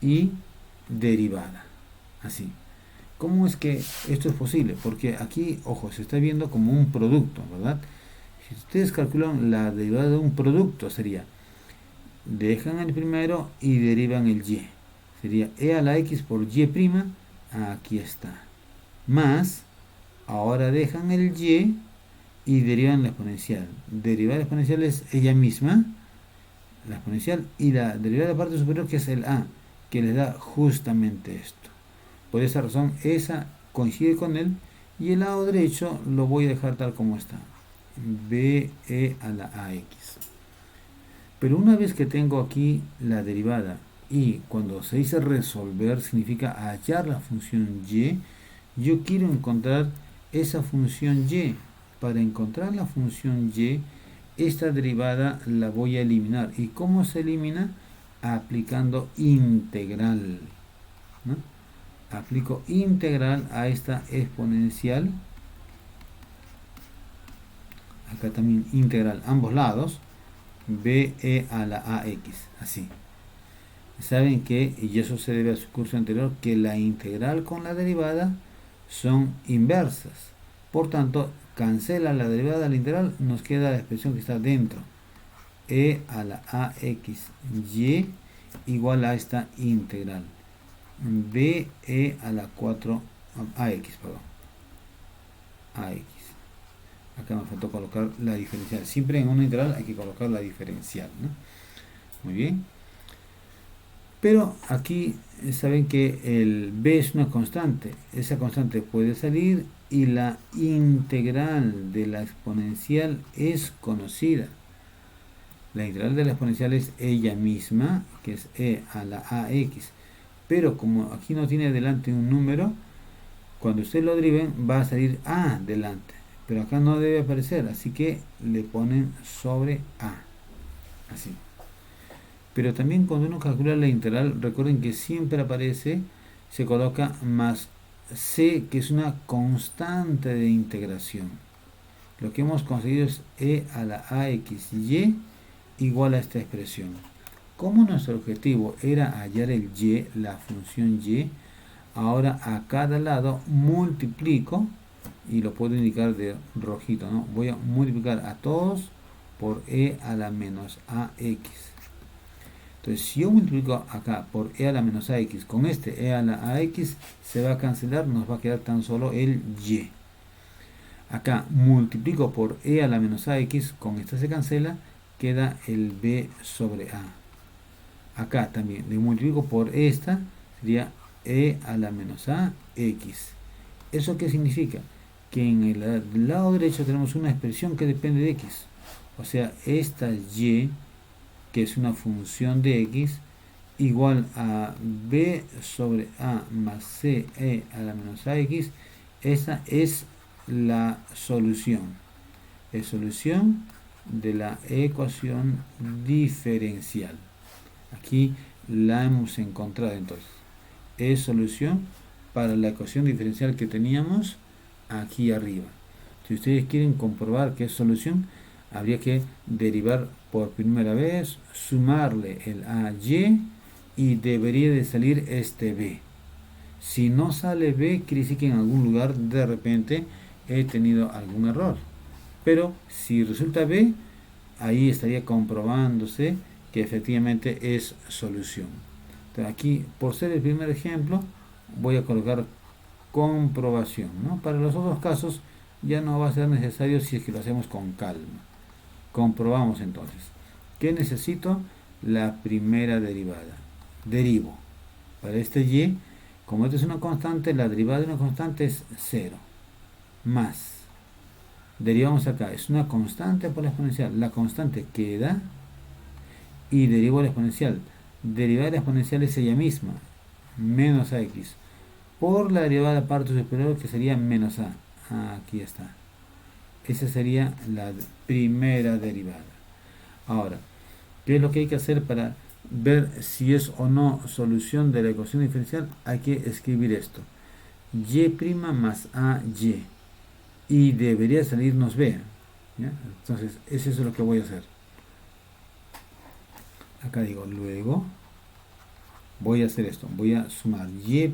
y derivada, así. ¿Cómo es que esto es posible? Porque aquí, ojo, se está viendo como un producto, ¿verdad? Si ustedes calculan la derivada de un producto, sería dejan el primero y derivan el y. Sería e a la x por y', aquí está. Más, ahora dejan el y derivan la exponencial. Derivar la exponencial es ella misma, la exponencial, y la derivada de la parte superior, que es el a, que les da justamente esto. Por esa razón, esa coincide con él, y el lado derecho lo voy a dejar tal como está. be a la ax. Pero una vez que tengo aquí la derivada, y cuando se dice resolver significa hallar la función y, yo quiero encontrar esa función y. Para encontrar la función y, esta derivada la voy a eliminar. ¿Y cómo se elimina? Aplicando integral, ¿no? Aplico integral a esta exponencial. Acá también integral, ambos lados. be a la ax, así. Saben que, y eso se debe a su curso anterior, que la integral con la derivada son inversas. Por tanto, cancela la derivada de la integral, nos queda la expresión que está dentro. E a la ax y igual a esta integral. be a la 4 ax, perdón. ax. Acá me faltó colocar la diferencial. Siempre en una integral hay que colocar la diferencial, ¿no? Muy bien. Pero aquí saben que el b es una constante. Esa constante puede salir y la integral de la exponencial es conocida. La integral de la exponencial es ella misma, que es e a la ax. Pero como aquí no tiene delante un número, cuando ustedes lo deriven va a salir a delante. Pero acá no debe aparecer, así que le ponen sobre a. Así. Pero también cuando uno calcula la integral, recuerden que siempre aparece, se coloca más c, que es una constante de integración. Lo que hemos conseguido es e a la ax y igual a esta expresión. Como nuestro objetivo era hallar el y, la función y, ahora a cada lado multiplico, y lo puedo indicar de rojito, ¿no? Voy a multiplicar a todos por e a la menos ax. Entonces, si yo multiplico acá por e a la menos ax con este e a la ax, se va a cancelar, nos va a quedar tan solo el y. Acá multiplico por e a la menos ax, con esta se cancela, queda el b sobre a. Acá también le multiplico por esta, sería e a la menos ax. ¿Eso qué significa? Que en el lado derecho tenemos una expresión que depende de x. O sea, esta y, que es una función de x, igual a b sobre a más c e a la menos ax. Esa es la solución. Es solución de la ecuación diferencial. Aquí la hemos encontrado entonces. Es solución para la ecuación diferencial que teníamos aquí arriba. Si ustedes quieren comprobar que es solución, habría que derivar por primera vez, sumarle el y debería de salir este b. Si no sale b, quiere decir que en algún lugar de repente he tenido algún error. Pero si resulta b, ahí estaría comprobándose que efectivamente es solución. Entonces aquí, por ser el primer ejemplo, voy a colocar comprobación, ¿no? Para los otros casos ya no va a ser necesario si es que lo hacemos con calma. Comprobamos entonces. ¿Qué necesito? La primera derivada. Derivo. Para este y, como esto es una constante, la derivada de una constante es 0. Más. Derivamos acá. Es una constante por la exponencial. La constante queda y derivo la exponencial. Derivada de la exponencial es ella misma. Menos ax. Por la derivada de parte superior, que sería menos a. Aquí está. Esa sería la primera derivada. Ahora, ¿qué es lo que hay que hacer para ver si es o no solución de la ecuación diferencial? Hay que escribir esto. Y' más ay. Y debería salirnos b. ¿Ya? Entonces, eso es lo que voy a hacer. Acá digo, luego voy a hacer esto. Voy a sumar y'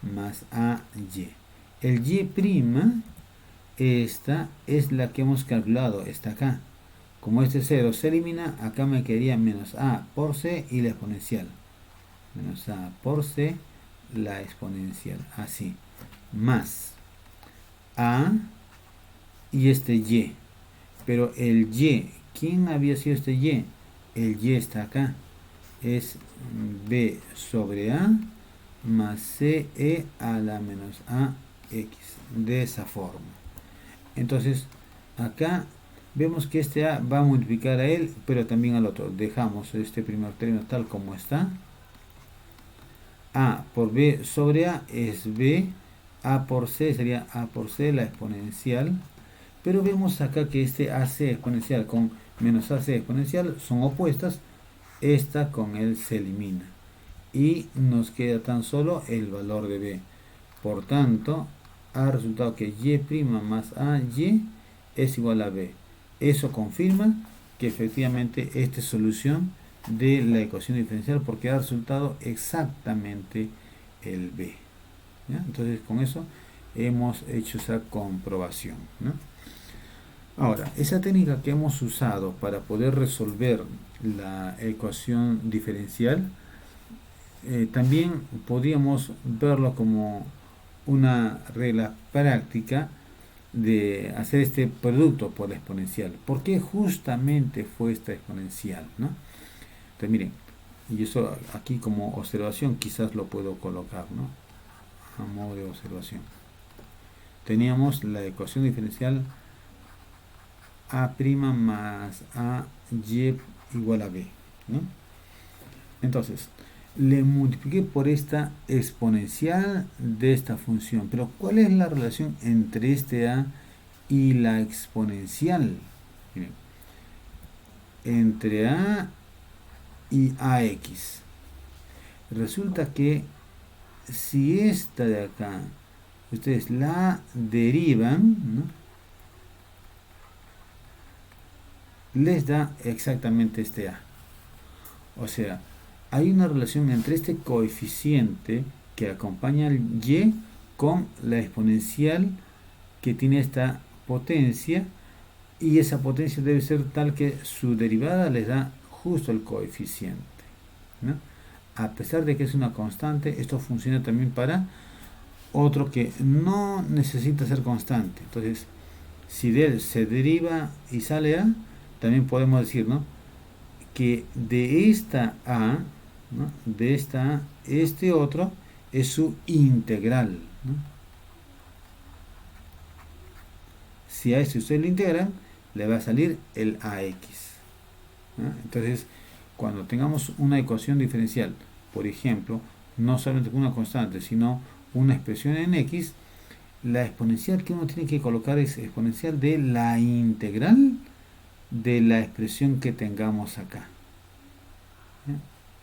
más ay. El y', esta es la que hemos calculado, está acá. Como este 0 se elimina, acá me quedaría menos a por c y la exponencial. Menos a por c, la exponencial. Así. Más a y este y. Pero el y, ¿quién había sido este y? El y está acá. Es b sobre a más ce a la menos a x. De esa forma. Entonces, acá vemos que este a va a multiplicar a él, pero también al otro. Dejamos este primer término tal como está. A por b sobre a es b. A por c sería a por c, la exponencial. Pero vemos acá que este AC exponencial con menos AC exponencial son opuestas. Esta con él se elimina. Y nos queda tan solo el valor de B. Por tanto, ha resultado que Y' más AY es igual a B. Eso confirma que efectivamente esta es solución de la ecuación diferencial porque ha resultado exactamente el B. ¿Ya? Entonces con eso hemos hecho esa comprobación, ¿no? Ahora, esa técnica que hemos usado para poder resolver la ecuación diferencial, también podríamos verlo como una regla práctica de hacer este producto por la exponencial. ¿Por qué justamente fue esta exponencial, ¿no? Entonces miren, y eso aquí como observación quizás lo puedo colocar, ¿no? A modo de observación. Teníamos la ecuación diferencial a' más a y igual a b, ¿no? Entonces, le multipliqué por esta exponencial de esta función. Pero, ¿cuál es la relación entre este a y la exponencial? Miren, entre a y ax. Resulta que si esta de acá ustedes la derivan, ¿no?, les da exactamente este a. O sea, hay una relación entre este coeficiente que acompaña al y con la exponencial que tiene esta potencia, y esa potencia debe ser tal que su derivada les da justo el coeficiente, ¿no? A pesar de que es una constante, esto funciona también para otro que no necesita ser constante. Entonces, si de él se deriva y sale a, también podemos decir, ¿no?, que de esta a, ¿no?, de esta a, este otro es su integral, ¿no? Si a este usted lo integran, le va a salir el ax, ¿no? Entonces, cuando tengamos una ecuación diferencial, por ejemplo, no solamente con una constante, sino una expresión en x, la exponencial que uno tiene que colocar es exponencial de la integral de la expresión que tengamos acá.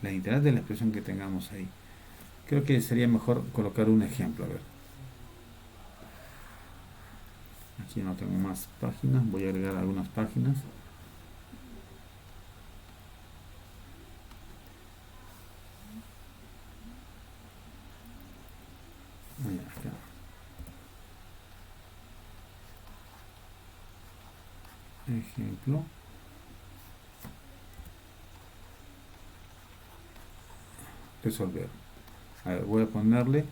La integral de la expresión que tengamos ahí. Creo que sería mejor colocar un ejemplo. A ver. Aquí no tengo más páginas. Voy a agregar algunas páginas. Acá. Ejemplo. Resolver. A ver, voy a ponerle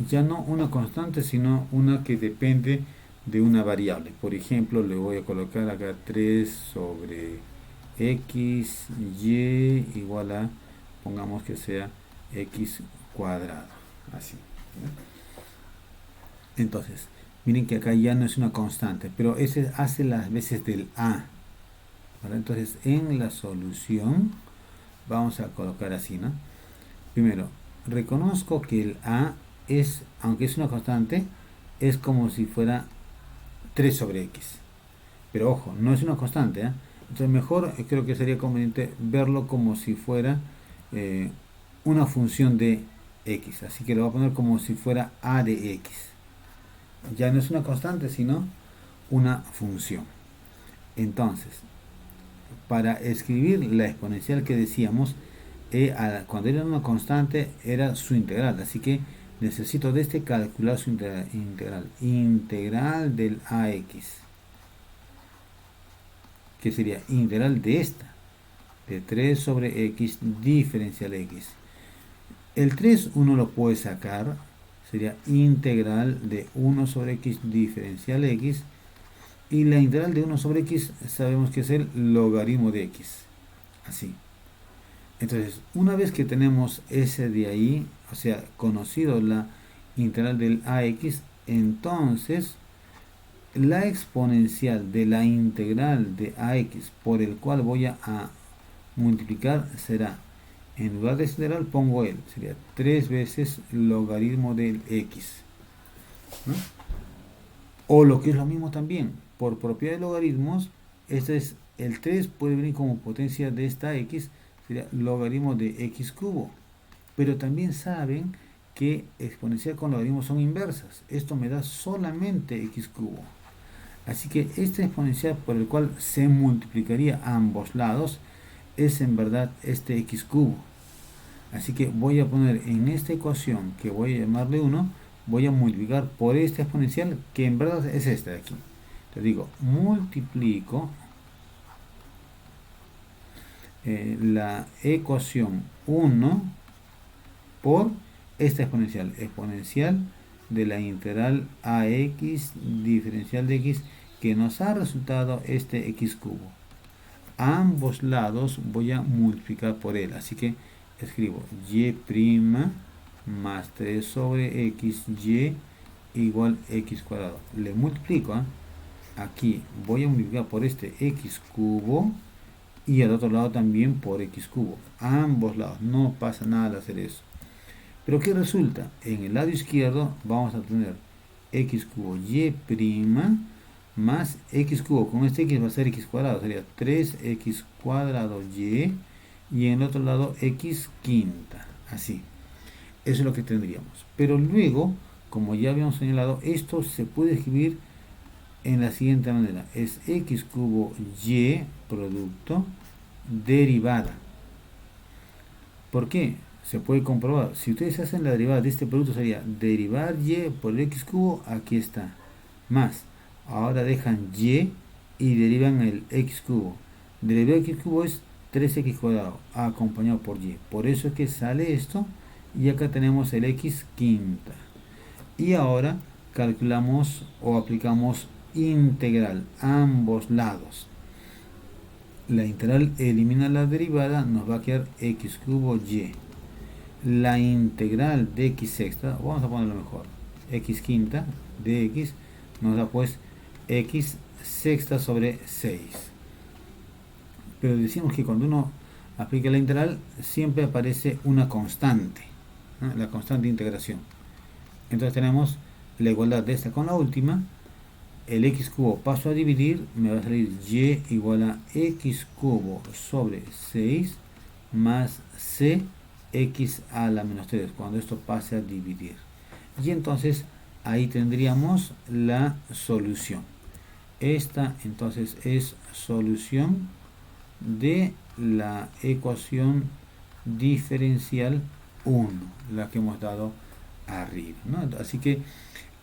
ya no una constante, sino una que depende de una variable. Por ejemplo, le voy a colocar acá 3 sobre x, y igual a, pongamos que sea x cuadrado. Así. Entonces, miren que acá ya no es una constante, pero ese hace las veces del a. ¿Vale? Entonces, en la solución vamos a colocar así, ¿no? Primero, reconozco que el a es, aunque es una constante, es como si fuera 3 sobre x. Pero ojo, no es una constante, ¿eh? Entonces mejor creo que sería conveniente verlo como si fuera una función de x. Así que lo voy a poner como si fuera a de x. Ya no es una constante, sino una función. Entonces, para escribir la exponencial que decíamos, cuando era una constante era su integral. Así que necesito de este calcular su integral. Integral del ax. que sería integral de esta, de 3 sobre x diferencial x. El 3 uno lo puede sacar, sería integral de 1 sobre x diferencial x, y la integral de 1 sobre x sabemos que es el logaritmo de x, así. Entonces, una vez que tenemos ese de ahí, o sea, conocido la integral del ax, entonces la exponencial de la integral de ax por el cual voy a multiplicar será, en lugar de esta integral pongo el, sería 3 veces logaritmo del x, ¿no? O lo que es lo mismo también, por propiedad de logaritmos, este es el 3 puede venir como potencia de esta x, sería logaritmo de x cubo. Pero también saben que exponencial con logaritmos son inversas. Esto me da solamente x cubo. Así que este exponencial por el cual se multiplicaría a ambos lados es en verdad este x cubo. Así que voy a poner en esta ecuación, que voy a llamarle 1, voy a multiplicar por esta exponencial, que en verdad es esta de aquí. Te digo, multiplico la ecuación 1 por esta exponencial de la integral ax diferencial de x, que nos ha resultado este x cubo. A ambos lados voy a multiplicar por él, así que escribo y' más 3 sobre xy igual x cuadrado. Le multiplico, aquí voy a multiplicar por este x cubo y al otro lado también por x cubo. A ambos lados, no pasa nada al hacer eso. Pero ¿qué resulta? En el lado izquierdo vamos a tener x cubo y' más x cubo. Con este x va a ser x cuadrado, sería 3x cuadrado y en el otro lado x quinta, así. Eso es lo que tendríamos. Pero luego, como ya habíamos señalado, esto se puede escribir en la siguiente manera. Es x cubo y producto derivada. ¿Por qué? Se puede comprobar. Si ustedes hacen la derivada de este producto, sería derivar y por el x cubo, aquí está, más. Ahora dejan y derivan el x cubo. Derivar x cubo es 3x cuadrado acompañado por y. Por eso es que sale esto. Y acá tenemos el x quinta. Y ahora calculamos o aplicamos integral a ambos lados. La integral elimina la derivada, nos va a quedar x cubo y. La integral de x sexta, vamos a ponerlo mejor, x quinta de x, nos da pues x sexta sobre 6. Pero decimos que cuando uno aplica la integral siempre aparece una constante, ¿no? La constante de integración. Entonces tenemos la igualdad de esta con la última. El x cubo paso a dividir, me va a salir y igual a x cubo sobre 6 más c x a la menos 3, cuando esto pase a dividir. Y entonces ahí tendríamos la solución. Esta entonces es solución de la ecuación diferencial 1, la que hemos dado arriba, ¿no? Así que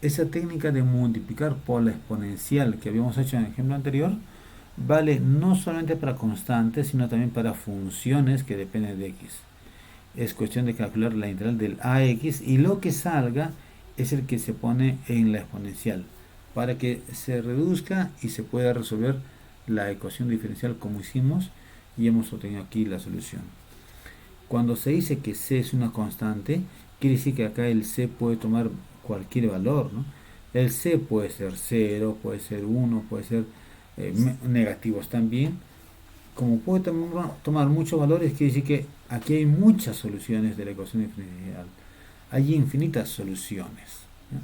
esa técnica de multiplicar por la exponencial que habíamos hecho en el ejemplo anterior vale no solamente para constantes, sino también para funciones que dependen de x. Es cuestión de calcular la integral del ax y lo que salga es el que se pone en la exponencial para que se reduzca y se pueda resolver la ecuación diferencial como hicimos y hemos obtenido aquí la solución. Cuando se dice que c es una constante, quiere decir que acá el c puede tomar cualquier valor, ¿no? El c puede ser 0, puede ser 1, puede ser negativos también. Como puede tomar muchos valores, quiere decir que aquí hay muchas soluciones de la ecuación diferencial. Hay infinitas soluciones, ¿no?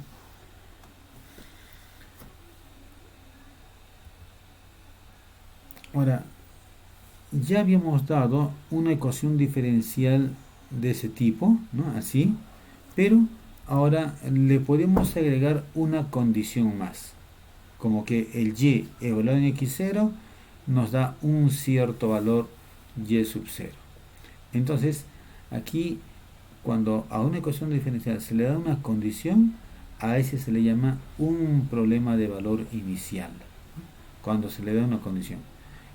Ahora, ya habíamos dado una ecuación diferencial de ese tipo, ¿no? Así, pero ahora le podemos agregar una condición más, como que el y evaluado en x0 nos da un cierto valor y sub 0. Entonces, aquí, cuando a una ecuación diferencial se le da una condición, a ese se le llama un problema de valor inicial, cuando se le da una condición.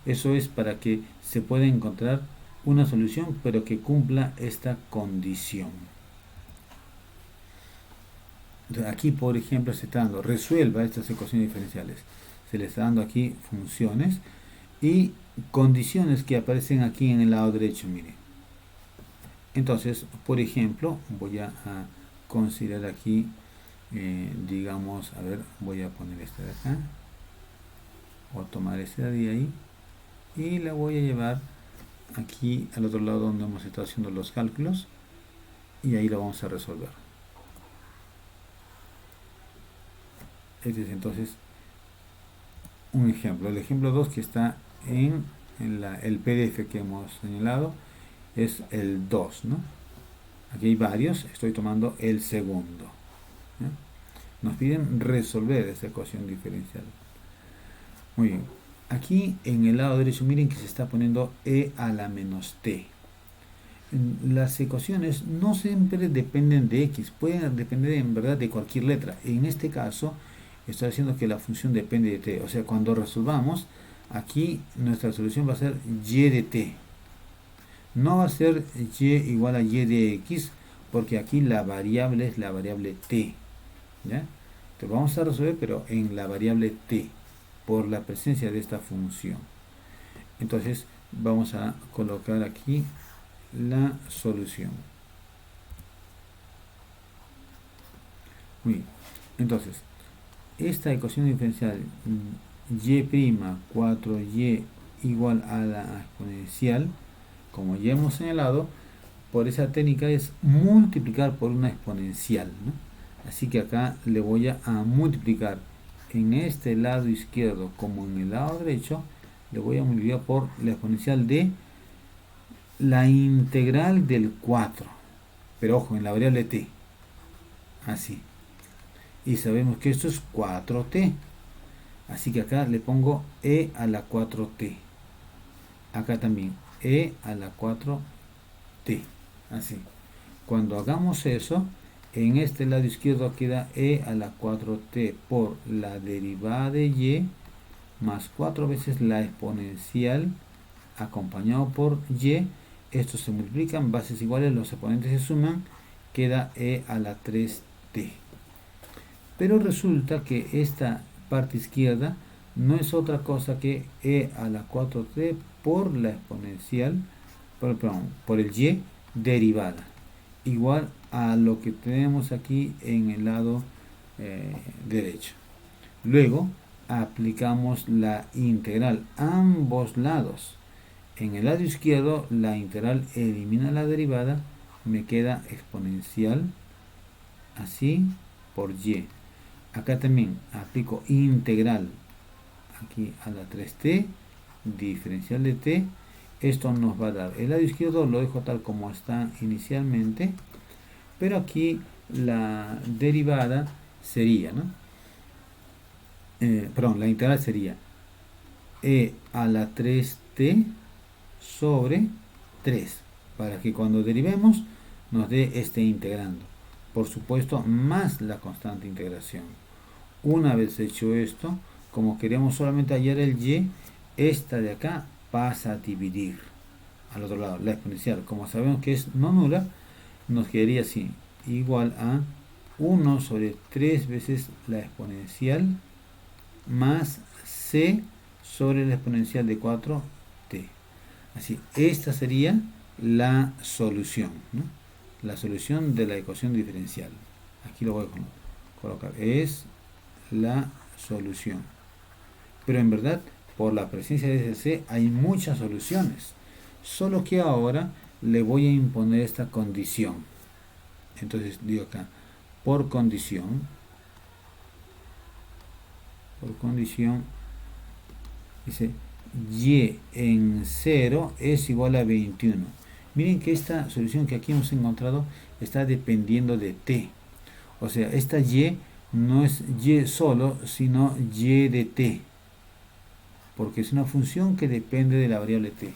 Eso es para que se pueda encontrar una solución, pero que cumpla esta condición. Entonces, aquí, por ejemplo, se está dando, resuelva estas ecuaciones diferenciales. Se le está dando aquí funciones y condiciones que aparecen aquí en el lado derecho, mire. Entonces, por ejemplo, voy a considerar aquí, digamos, a ver, voy a poner este de acá, o tomar este de ahí, y la voy a llevar aquí al otro lado donde hemos estado haciendo los cálculos, y ahí lo vamos a resolver. Este es entonces un ejemplo. El ejemplo 2 que está en el PDF que hemos señalado es el 2, ¿no? Aquí hay varios, estoy tomando el segundo. ¿Ya? Nos piden resolver esta ecuación diferencial. Muy bien. Aquí en el lado derecho miren que se está poniendo e a la menos t. Las ecuaciones no siempre dependen de x, pueden depender en verdad de cualquier letra. En este caso está diciendo que la función depende de t. O sea, cuando resolvamos, aquí nuestra solución va a ser y de t. No va a ser y igual a y de x, porque aquí la variable es la variable t. ¿Ya? Entonces vamos a resolver, pero en la variable t, por la presencia de esta función. Entonces vamos a colocar aquí la solución. Muy bien. Entonces, esta ecuación diferencial y' 4y igual a la exponencial, como ya hemos señalado, por esa técnica es multiplicar por una exponencial, ¿no? Así que acá le voy a multiplicar en este lado izquierdo como en el lado derecho, le voy a multiplicar por la exponencial de la integral del 4, pero ojo, en la variable t, así. Y sabemos que esto es 4t, así que acá le pongo e a la 4t. Acá también e a la 4t, así. Cuando hagamos eso, en este lado izquierdo queda e a la 4t por la derivada de y más 4 veces la exponencial acompañado por y. Estos se multiplican, bases iguales, los exponentes se suman, queda e a la 3t. Pero resulta que esta parte izquierda no es otra cosa que e a la 4t por la exponencial, por el y derivada, igual a lo que tenemos aquí en el lado derecho. Luego aplicamos la integral a ambos lados. En el lado izquierdo la integral elimina la derivada, me queda exponencial así por y. Acá también aplico integral aquí a la 3t, diferencial de t. Esto nos va a dar, el lado izquierdo lo dejo tal como está inicialmente, pero aquí la derivada sería, ¿no? La integral sería e a la 3t sobre 3, para que cuando derivemos nos dé este integrando. Por supuesto, más la constante integración. Una vez hecho esto, como queremos solamente hallar el y, esta de acá pasa a dividir al otro lado, la exponencial. Como sabemos que es no nula, nos quedaría así, igual a 1 sobre 3 veces la exponencial más c sobre la exponencial de 4t. Así, esta sería la solución, ¿no? La solución de la ecuación diferencial. Aquí lo voy a colocar. Es la solución. Pero en verdad, por la presencia de ese c, hay muchas soluciones. Solo que ahora le voy a imponer esta condición. Entonces digo acá, por condición, dice y en 0 es igual a 21. Miren que esta solución que aquí hemos encontrado está dependiendo de t. O sea, esta y no es y solo, sino y de t, porque es una función que depende de la variable t.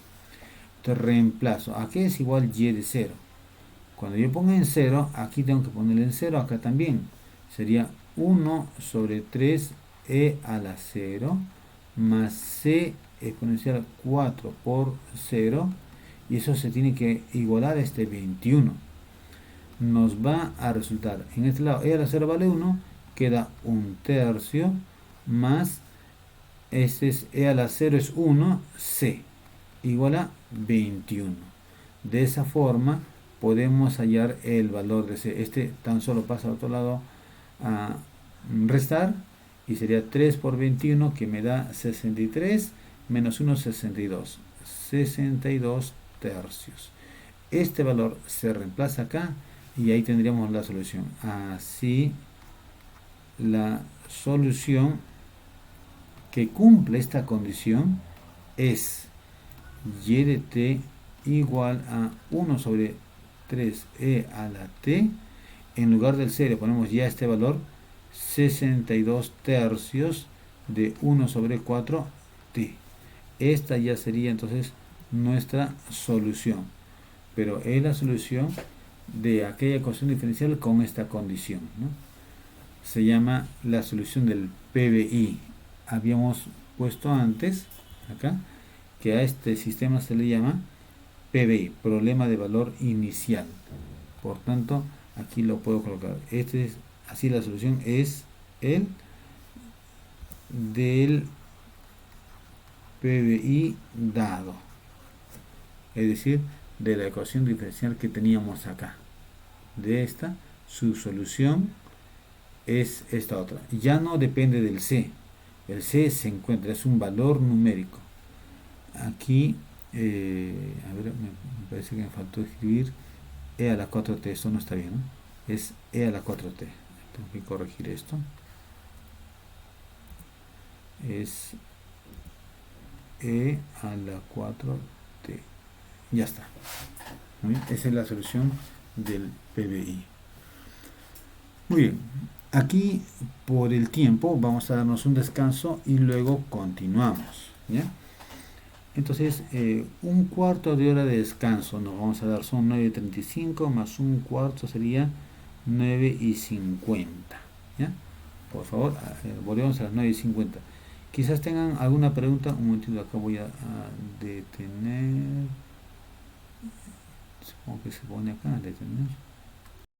Entonces reemplazo, aquí es igual y de 0. Cuando yo ponga en 0, aquí tengo que ponerle en 0, acá también. Sería 1 sobre 3 e a la 0 más c exponencial 4 por 0, y eso se tiene que igualar a este 21. Nos va a resultar, en este lado e a la 0 vale 1, queda 1/3 más, este es e a la 0 es 1, c, igual a 21. De esa forma podemos hallar el valor de c. Este tan solo pasa al otro lado a restar, y sería 3 por 21, que me da 63, menos 1, 62. 62 tercios. Este valor se reemplaza acá y ahí tendríamos la solución. Así, la solución que cumple esta condición es y de t igual a 1 sobre 3e a la t. En lugar del c le ponemos ya este valor, 62 tercios de 1 sobre 4t. Esta ya sería entonces nuestra solución, pero es la solución de aquella ecuación diferencial con esta condición, ¿no? Se llama la solución del PBI. Habíamos puesto antes acá que a este sistema se le llama PBI, problema de valor inicial. Por tanto, aquí lo puedo colocar. Así la solución es el del PBI dado, es decir, de la ecuación diferencial que teníamos acá. De esta, su solución es esta otra. Ya no depende del C. El C se encuentra, es un valor numérico. Aquí, a ver, me parece que me faltó escribir e a la 4t. Esto no está bien, ¿no? Es e a la 4t. Tengo que corregir esto. Es e a la 4t. Ya está. Muy bien. Esa es la solución del PBI. Muy bien. Aquí, por el tiempo, vamos a darnos un descanso y luego continuamos, ¿ya? Entonces, un cuarto de hora de descanso nos vamos a dar, son 9:35 más un cuarto sería 9:50, ¿ya? Por favor, volvemos a las 9:50. Quizás tengan alguna pregunta. Un momentito, acá voy a detener. Supongo que se pone acá, detener.